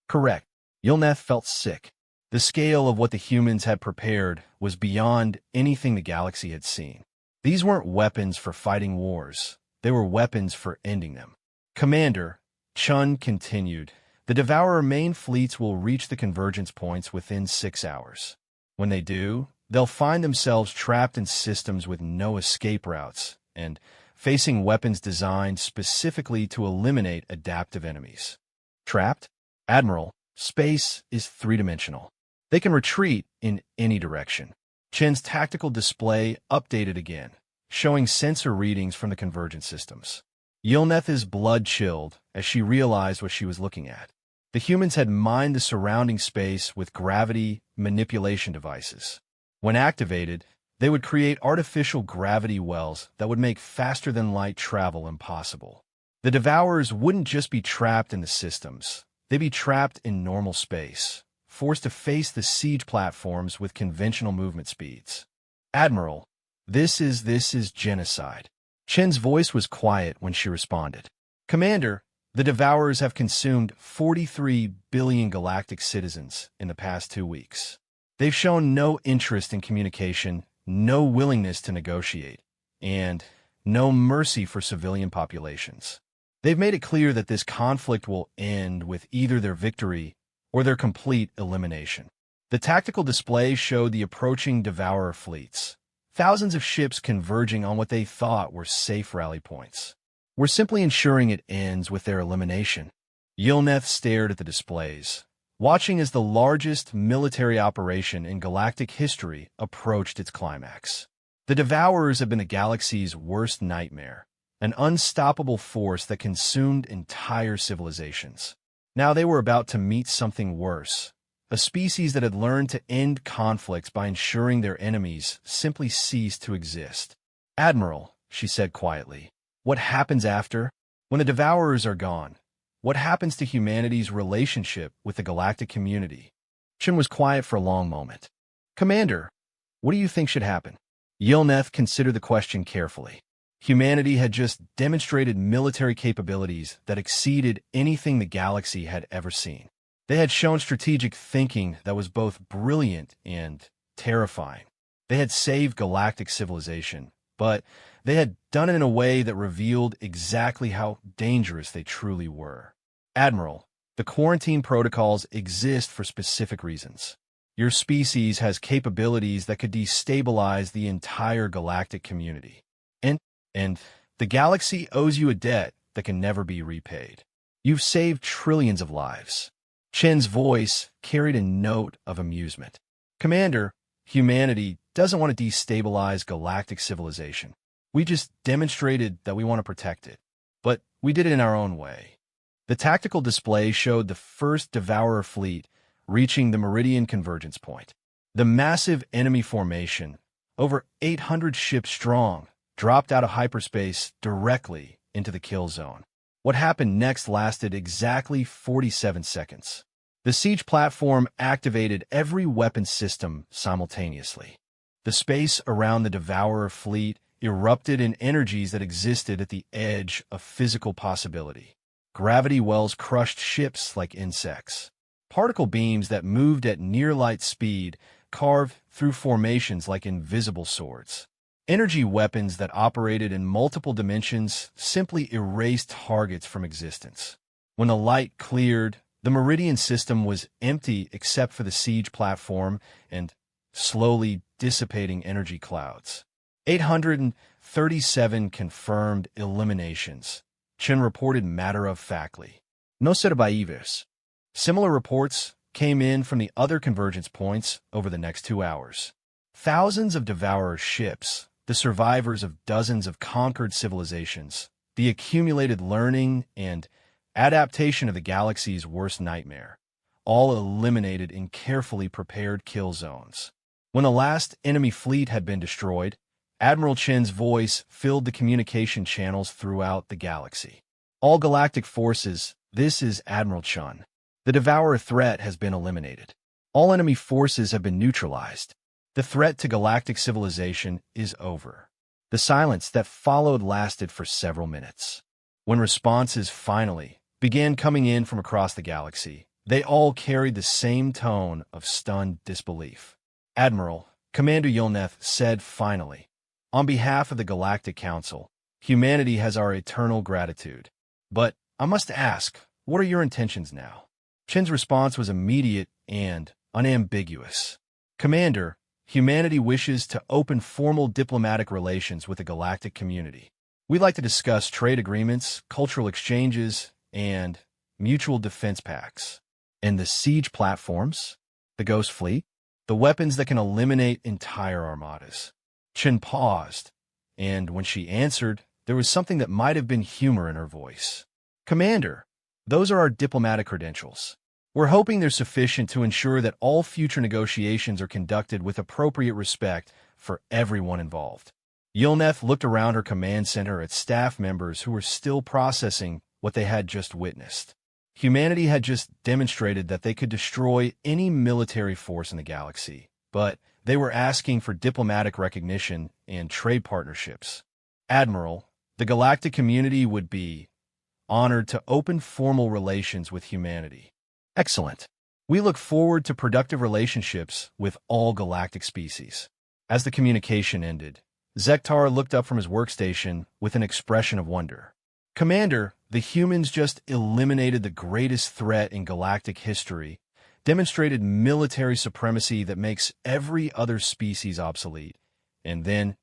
Correct. Yilneth felt sick. The scale of what the humans had prepared was beyond anything the galaxy had seen. These weren't weapons for fighting wars. They were weapons for ending them. Commander, Chun continued, the Devourer main fleets will reach the convergence points within 6 hours. When they do, they'll find themselves trapped in systems with no escape routes and facing weapons designed specifically to eliminate adaptive enemies. Trapped? Admiral, space is 3-dimensional. They can retreat in any direction. Chen's tactical display updated again, showing sensor readings from the convergence systems. Yilneth's blood chilled as she realized what she was looking at. The humans had mined the surrounding space with gravity manipulation devices. When activated, they would create artificial gravity wells that would make faster-than-light travel impossible. The Devourers wouldn't just be trapped in the systems. They'd be trapped in normal space, forced to face the siege platforms with conventional movement speeds. Admiral, this is genocide. Chen's voice was quiet when she responded. Commander, the Devourers have consumed 43 billion galactic citizens in the past 2 weeks. They've shown no interest in communication, no willingness to negotiate, and no mercy for civilian populations. They've made it clear that this conflict will end with either their victory or their complete elimination. The tactical display showed the approaching Devourer fleets, thousands of ships converging on what they thought were safe rally points. We're simply ensuring it ends with their elimination. Yilneth stared at the displays, watching as the largest military operation in galactic history approached its climax. The Devourers have been the galaxy's worst nightmare, an unstoppable force that consumed entire civilizations. Now they were about to meet something worse, a species that had learned to end conflicts by ensuring their enemies simply ceased to exist. "Admiral," she said quietly, "what happens after? When the Devourers are gone, what happens to humanity's relationship with the galactic community?" Chen was quiet for a long moment. "Commander, what do you think should happen?" Yilneth considered the question carefully. Humanity had just demonstrated military capabilities that exceeded anything the galaxy had ever seen. They had shown strategic thinking that was both brilliant and terrifying. They had saved galactic civilization, but they had done it in a way that revealed exactly how dangerous they truly were. "Admiral, the quarantine protocols exist for specific reasons. Your species has capabilities that could destabilize the entire galactic community. And the galaxy owes you a debt that can never be repaid. You've saved trillions of lives." Chen's voice carried a note of amusement. "Commander, humanity doesn't want to destabilize galactic civilization. We just demonstrated that we want to protect it. But we did it in our own way." The tactical display showed the first Devourer fleet reaching the Meridian Convergence Point. The massive enemy formation, over 800 ships strong, dropped out of hyperspace directly into the kill zone. What happened next lasted exactly 47 seconds. The siege platform activated every weapon system simultaneously. The space around the Devourer fleet erupted in energies that existed at the edge of physical possibility. Gravity wells crushed ships like insects. Particle beams that moved at near-light speed carved through formations like invisible swords. Energy weapons that operated in multiple dimensions simply erased targets from existence. When the light cleared, the Meridian system was empty except for the siege platform and slowly dissipating energy clouds. 837 confirmed eliminations, Chen reported matter-of-factly. "No survivors." Similar reports came in from the other convergence points over the next 2 hours. Thousands of Devourer ships, the survivors of dozens of conquered civilizations, the accumulated learning and adaptation of the galaxy's worst nightmare, all eliminated in carefully prepared kill zones. When the last enemy fleet had been destroyed, Admiral Chen's voice filled the communication channels throughout the galaxy. "All galactic forces, this is Admiral Chen. The Devourer threat has been eliminated. All enemy forces have been neutralized. The threat to galactic civilization is over." The silence that followed lasted for several minutes. When responses finally began coming in from across the galaxy, they all carried the same tone of stunned disbelief. "Admiral," Commander Yilneth said finally, "on behalf of the Galactic Council, humanity has our eternal gratitude. But I must ask, what are your intentions now?" Chen's response was immediate and unambiguous. "Commander, humanity wishes to open formal diplomatic relations with the galactic community. We'd like to discuss trade agreements, cultural exchanges, and mutual defense pacts." "And the siege platforms? The Ghost Fleet? The weapons that can eliminate entire armadas?" Chen paused, and when she answered, there was something that might have been humor in her voice. "Commander, those are our diplomatic credentials. We're hoping they're sufficient to ensure that all future negotiations are conducted with appropriate respect for everyone involved." Yilneth looked around her command center at staff members who were still processing what they had just witnessed. Humanity had just demonstrated that they could destroy any military force in the galaxy, but they were asking for diplomatic recognition and trade partnerships. "Admiral, the galactic community would be honored to open formal relations with humanity." "Excellent. We look forward to productive relationships with all galactic species." As the communication ended, Zektar looked up from his workstation with an expression of wonder. "Commander, the humans just eliminated the greatest threat in galactic history, demonstrated military supremacy that makes every other species obsolete, and then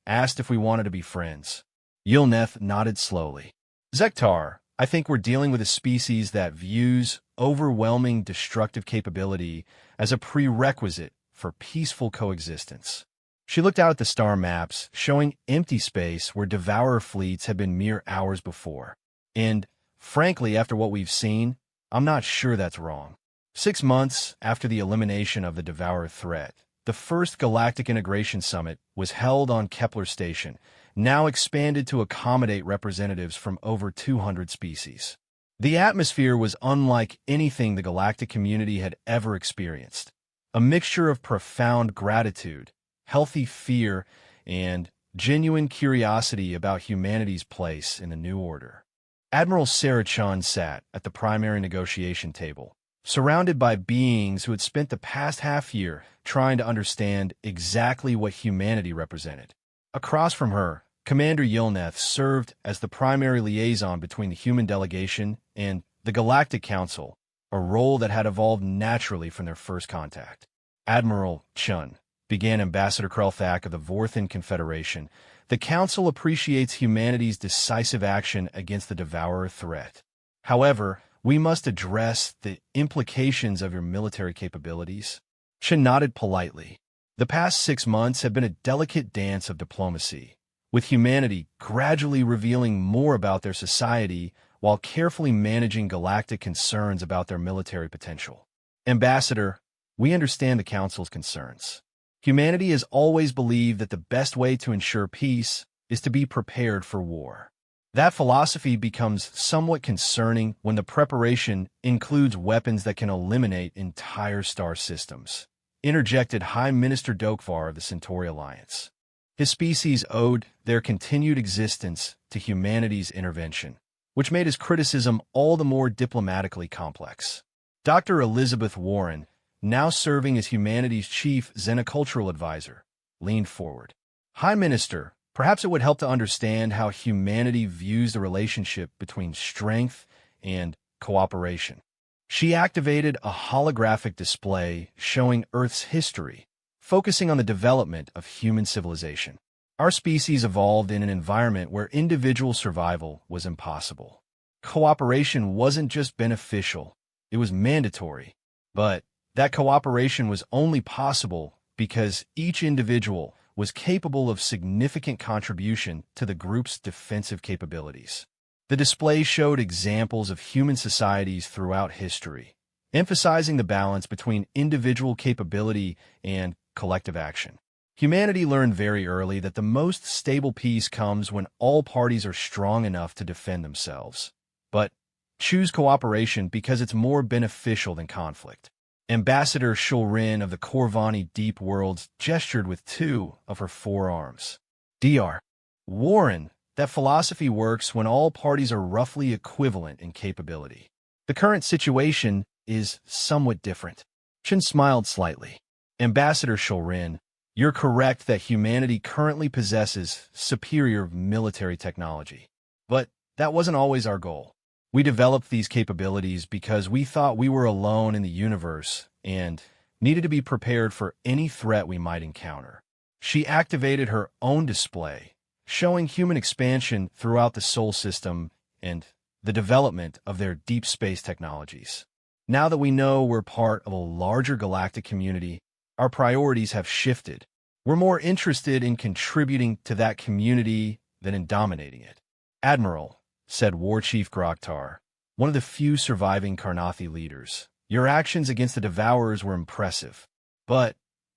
asked if we wanted to be friends." Yilneth nodded slowly. Zektar, I think we're dealing with a species that views overwhelming destructive capability as a prerequisite for peaceful coexistence. She looked out at the star maps, showing empty space where devourer fleets had been mere hours before. And, frankly, after what we've seen, I'm not sure that's wrong. 6 months after the elimination of the devourer threat, the first Galactic Integration Summit was held on Kepler Station, now expanded to accommodate representatives from over 200 species. The atmosphere was unlike anything the galactic community had ever experienced. A mixture of profound gratitude, healthy fear, and genuine curiosity about humanity's place in the new order. Admiral Sarah Chun sat at the primary negotiation table, surrounded by beings who had spent the past half-year trying to understand exactly what humanity represented. Across from her, Commander Yilneth served as the primary liaison between the human delegation and the Galactic Council, a role that had evolved naturally from their first contact. Admiral Chun, began Ambassador Krelthak of the Vorthan Confederation, the Council appreciates humanity's decisive action against the Devourer threat. However, we must address the implications of your military capabilities. Chun nodded politely. The past 6 months have been a delicate dance of diplomacy, with humanity gradually revealing more about their society while carefully managing galactic concerns about their military potential. Ambassador, we understand the Council's concerns. Humanity has always believed that the best way to ensure peace is to be prepared for war. That philosophy becomes somewhat concerning when the preparation includes weapons that can eliminate entire star systems, interjected High Minister Dokvar of the Centauri Alliance. His species owed their continued existence to humanity's intervention, which made his criticism all the more diplomatically complex. Dr. Elizabeth Warren, now serving as humanity's chief xenocultural advisor, leaned forward. High Minister, perhaps it would help to understand how humanity views the relationship between strength and cooperation. She activated a holographic display showing Earth's history, focusing on the development of human civilization. Our species evolved in an environment where individual survival was impossible. Cooperation wasn't just beneficial, it was mandatory. But that cooperation was only possible because each individual was capable of significant contribution to the group's defensive capabilities. The display showed examples of human societies throughout history, emphasizing the balance between individual capability and collective action. Humanity learned very early that the most stable peace comes when all parties are strong enough to defend themselves. But choose cooperation because it's more beneficial than conflict. Ambassador Shulrin of the Corvani Deep Worlds gestured with 2 of her forearms. Dr. Warren, that philosophy works when all parties are roughly equivalent in capability. The current situation is somewhat different. Chun smiled slightly. Ambassador Shulrin, you're correct that humanity currently possesses superior military technology. But that wasn't always our goal. We developed these capabilities because we thought we were alone in the universe and needed to be prepared for any threat we might encounter. She activated her own display, showing human expansion throughout the Sol system and the development of their deep space technologies. Now that we know we're part of a larger galactic community, our priorities have shifted. We're more interested in contributing to that community than in dominating it. Admiral, said War Chief Groktar, one of the few surviving Karnathi leaders, your actions against the Devourers were impressive. But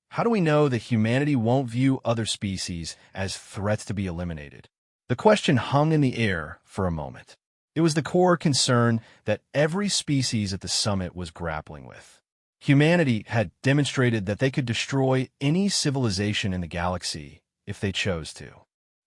how do we know that humanity won't view other species as threats to be eliminated? The question hung in the air for a moment. It was the core concern that every species at the summit was grappling with. Humanity had demonstrated that they could destroy any civilization in the galaxy if they chose to.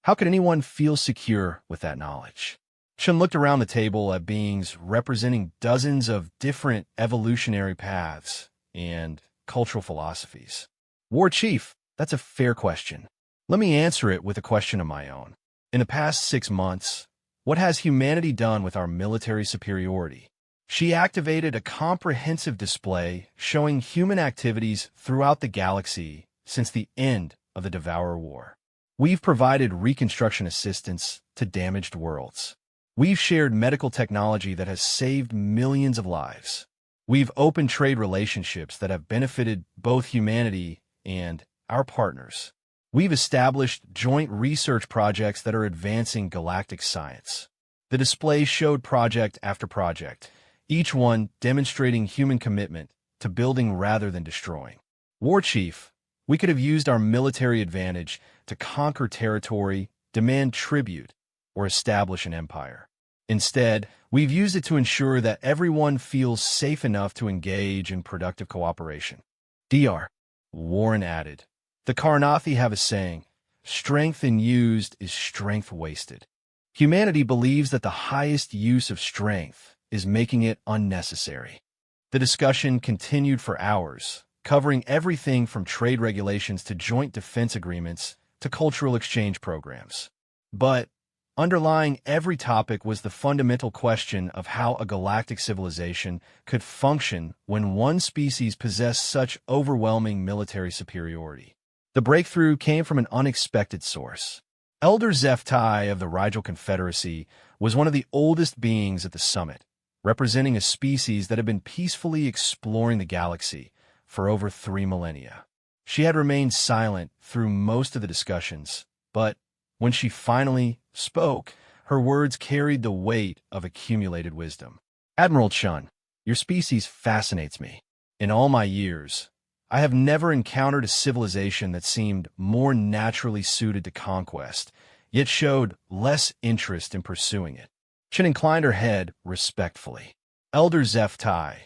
How could anyone feel secure with that knowledge? Chun looked around the table at beings representing dozens of different evolutionary paths and cultural philosophies. War Chief, that's a fair question. Let me answer it with a question of my own. In the past 6 months, what has humanity done with our military superiority? She activated a comprehensive display showing human activities throughout the galaxy since the end of the Devourer War. We've provided reconstruction assistance to damaged worlds. We've shared medical technology that has saved millions of lives. We've opened trade relationships that have benefited both humanity and our partners. We've established joint research projects that are advancing galactic science. The display showed project after project, each one demonstrating human commitment to building rather than destroying. War Chief, we could have used our military advantage to conquer territory, demand tribute, or establish an empire. Instead, we've used it to ensure that everyone feels safe enough to engage in productive cooperation. Dr. Warren added, "The Karnathi have a saying, strength unused is strength wasted. Humanity believes that the highest use of strength is making it unnecessary." The discussion continued for hours, covering everything from trade regulations to joint defense agreements to cultural exchange programs. But underlying every topic was the fundamental question of how a galactic civilization could function when one species possessed such overwhelming military superiority. The breakthrough came from an unexpected source. Elder Zeftai of the Rigel Confederacy was one of the oldest beings at the summit, representing a species that had been peacefully exploring the galaxy for over 3 millennia. She had remained silent through most of the discussions, but when she finally spoke, her words carried the weight of accumulated wisdom. "Admiral Chun, your species fascinates me. In all my years, I have never encountered a civilization that seemed more naturally suited to conquest, yet showed less interest in pursuing it." Chin inclined her head respectfully. "Elder Zeftai,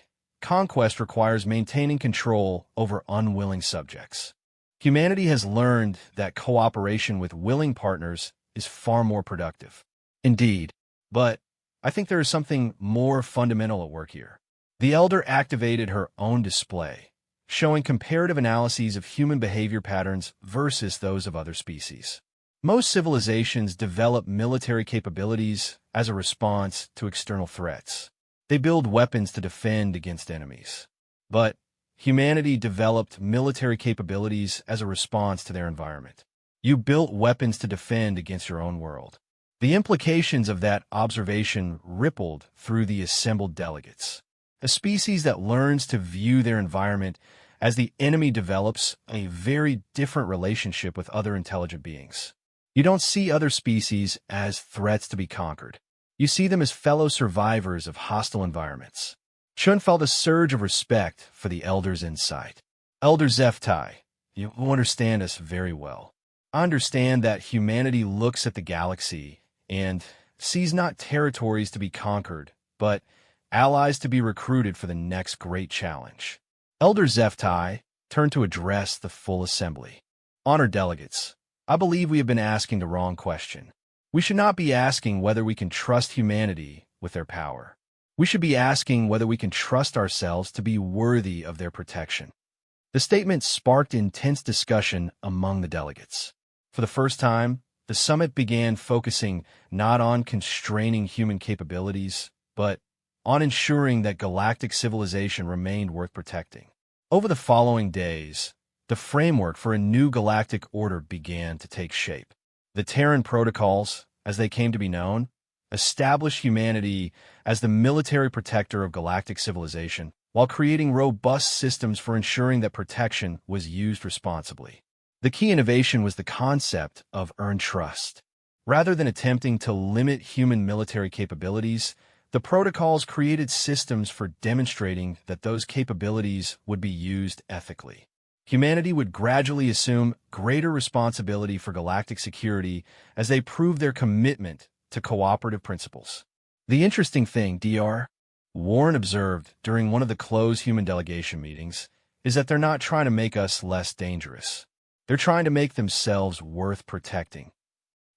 conquest requires maintaining control over unwilling subjects. Humanity has learned that cooperation with willing partners is far more productive." "Indeed, but I think there is something more fundamental at work here." The Elder activated her own display, showing comparative analyses of human behavior patterns versus those of other species. Most civilizations develop military capabilities as a response to external threats. They build weapons to defend against enemies. But humanity developed military capabilities as a response to their environment. You built weapons to defend against your own world. The implications of that observation rippled through the assembled delegates. A species that learns to view their environment as the enemy develops a very different relationship with other intelligent beings. You don't see other species as threats to be conquered. You see them as fellow survivors of hostile environments. Chun felt a surge of respect for the Elder's insight. "Elder Zeftai, you understand us very well. I understand that humanity looks at the galaxy and sees not territories to be conquered, but allies to be recruited for the next great challenge." Elder Zeftai turned to address the full assembly. "Honored delegates, I believe we have been asking the wrong question. We should not be asking whether we can trust humanity with their power. We should be asking whether we can trust ourselves to be worthy of their protection." The statement sparked intense discussion among the delegates. For the first time, the summit began focusing not on constraining human capabilities, but on ensuring that galactic civilization remained worth protecting. Over the following days, the framework for a new galactic order began to take shape. The Terran Protocols, as they came to be known, established humanity as the military protector of galactic civilization, while creating robust systems for ensuring that protection was used responsibly. The key innovation was the concept of earned trust. Rather than attempting to limit human military capabilities, the protocols created systems for demonstrating that those capabilities would be used ethically. Humanity would gradually assume greater responsibility for galactic security as they proved their commitment to cooperative principles. "The interesting thing, Dr. Warren observed during one of the closed human delegation meetings, is that they're not trying to make us less dangerous. They're trying to make themselves worth protecting."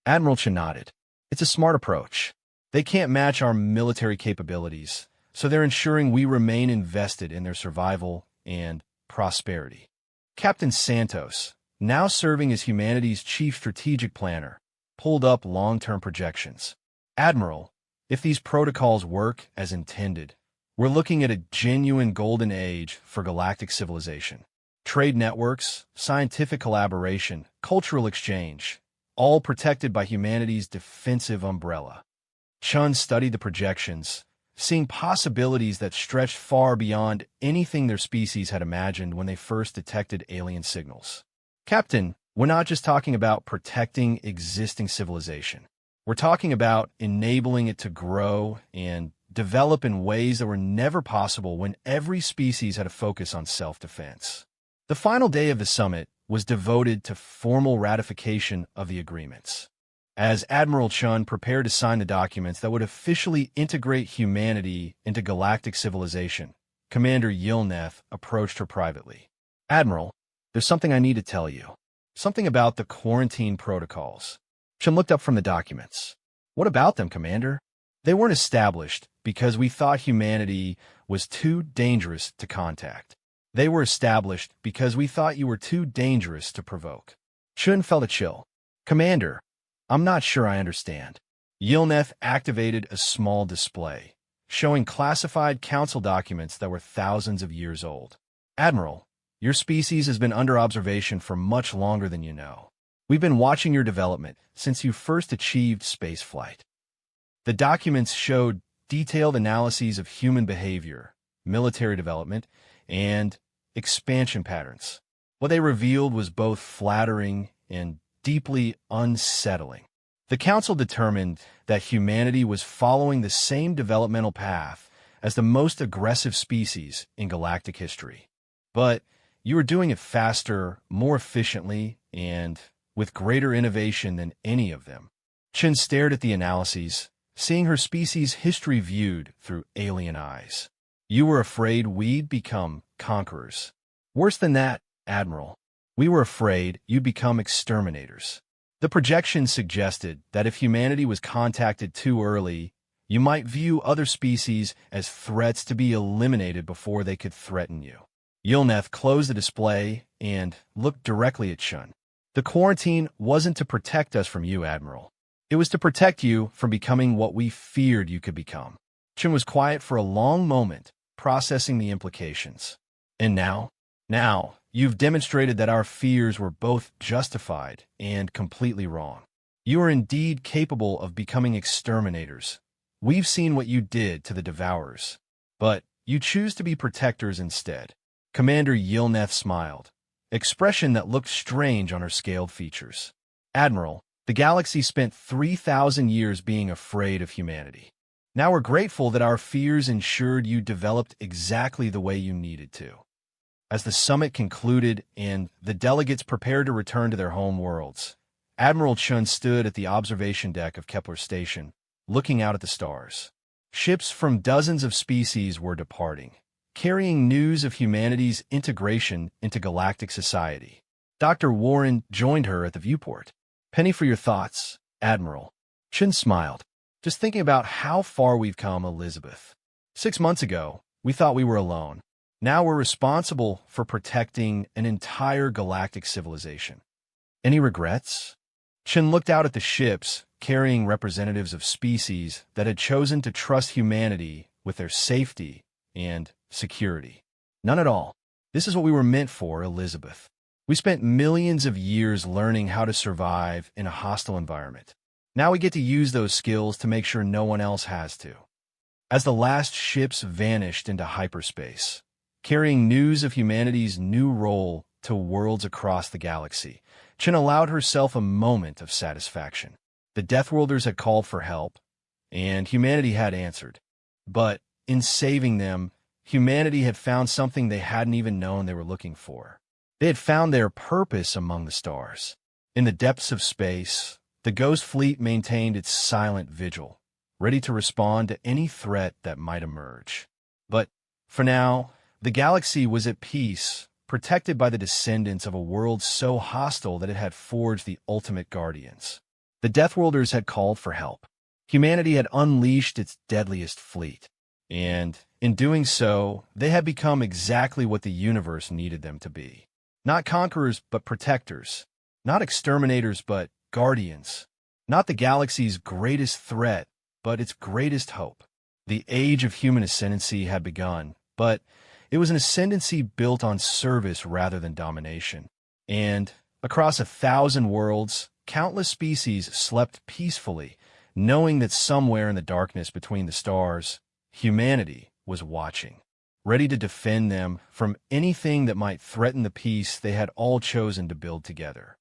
Admiral Chen nodded. "It's a smart approach. They can't match our military capabilities, so they're ensuring we remain invested in their survival and prosperity." Captain Santos, now serving as humanity's chief strategic planner, pulled up long-term projections. "Admiral, if these protocols work as intended, we're looking at a genuine golden age for galactic civilization. Trade networks, scientific collaboration, cultural exchange, all protected by humanity's defensive umbrella." Chun studied the projections, seeing possibilities that stretched far beyond anything their species had imagined when they first detected alien signals. Captain, we're not just talking about protecting existing civilization. We're talking about enabling it to grow and develop in ways that were never possible when every species had a focus on self-defense. The final day of the summit was devoted to formal ratification of the agreements. As Admiral Chun prepared to sign the documents that would officially integrate humanity into galactic civilization, Commander Yilneth approached her privately. Admiral, there's something I need to tell you. Something about the quarantine protocols. Chun looked up from the documents. What about them, Commander? They weren't established because we thought humanity was too dangerous to contact. They were established because we thought you were too dangerous to provoke. Chun felt a chill. Commander, I'm not sure I understand. Yilneth activated a small display, showing classified council documents that were thousands of years old. Admiral, your species has been under observation for much longer than you know. We've been watching your development since you first achieved spaceflight. The documents showed detailed analyses of human behavior, military development, and expansion patterns. What they revealed was both flattering and deeply unsettling. The Council determined that humanity was following the same developmental path as the most aggressive species in galactic history. But you were doing it faster, more efficiently, and with greater innovation than any of them. Chin stared at the analyses, seeing her species' history viewed through alien eyes. You were afraid we'd become conquerors. Worse than that, Admiral. We were afraid you'd become exterminators. The projections suggested that if humanity was contacted too early, you might view other species as threats to be eliminated before they could threaten you. Yilneth closed the display and looked directly at Chun. The quarantine wasn't to protect us from you, Admiral. It was to protect you from becoming what we feared you could become. Chun was quiet for a long moment, processing the implications. And now, you've demonstrated that our fears were both justified and completely wrong. You are indeed capable of becoming exterminators. We've seen what you did to the Devourers, but you choose to be protectors instead. Commander Yilneth smiled, expression that looked strange on her scaled features. Admiral, the galaxy spent 3,000 years being afraid of humanity. Now we're grateful that our fears ensured you developed exactly the way you needed to. As the summit concluded and the delegates prepared to return to their home worlds, Admiral Chun stood at the observation deck of Kepler Station, looking out at the stars. Ships from dozens of species were departing, carrying news of humanity's integration into galactic society. Dr. Warren joined her at the viewport. Penny for your thoughts, Admiral. Chun smiled. Just thinking about how far we've come, Elizabeth. 6 months ago, we thought we were alone. Now we're responsible for protecting an entire galactic civilization. Any regrets? Chun looked out at the ships, carrying representatives of species that had chosen to trust humanity with their safety and security. None at all. This is what we were meant for, Elizabeth. We spent millions of years learning how to survive in a hostile environment. Now we get to use those skills to make sure no one else has to. As the last ships vanished into hyperspace, carrying news of humanity's new role to worlds across the galaxy, Chin allowed herself a moment of satisfaction. The Deathworlders had called for help, and humanity had answered. But in saving them, humanity had found something they hadn't even known they were looking for. They had found their purpose among the stars. In the depths of space, the Ghost Fleet maintained its silent vigil, ready to respond to any threat that might emerge. But for now, the galaxy was at peace, protected by the descendants of a world so hostile that it had forged the ultimate guardians. The Deathworlders had called for help. Humanity had unleashed its deadliest fleet, and in doing so, they had become exactly what the universe needed them to be. Not conquerors, but protectors. Not exterminators, but guardians. Not the galaxy's greatest threat, but its greatest hope. The age of human ascendancy had begun, but it was an ascendancy built on service rather than domination. And across 1,000 worlds, countless species slept peacefully knowing that somewhere in the darkness between the stars, humanity was watching, ready to defend them from anything that might threaten the peace they had all chosen to build together.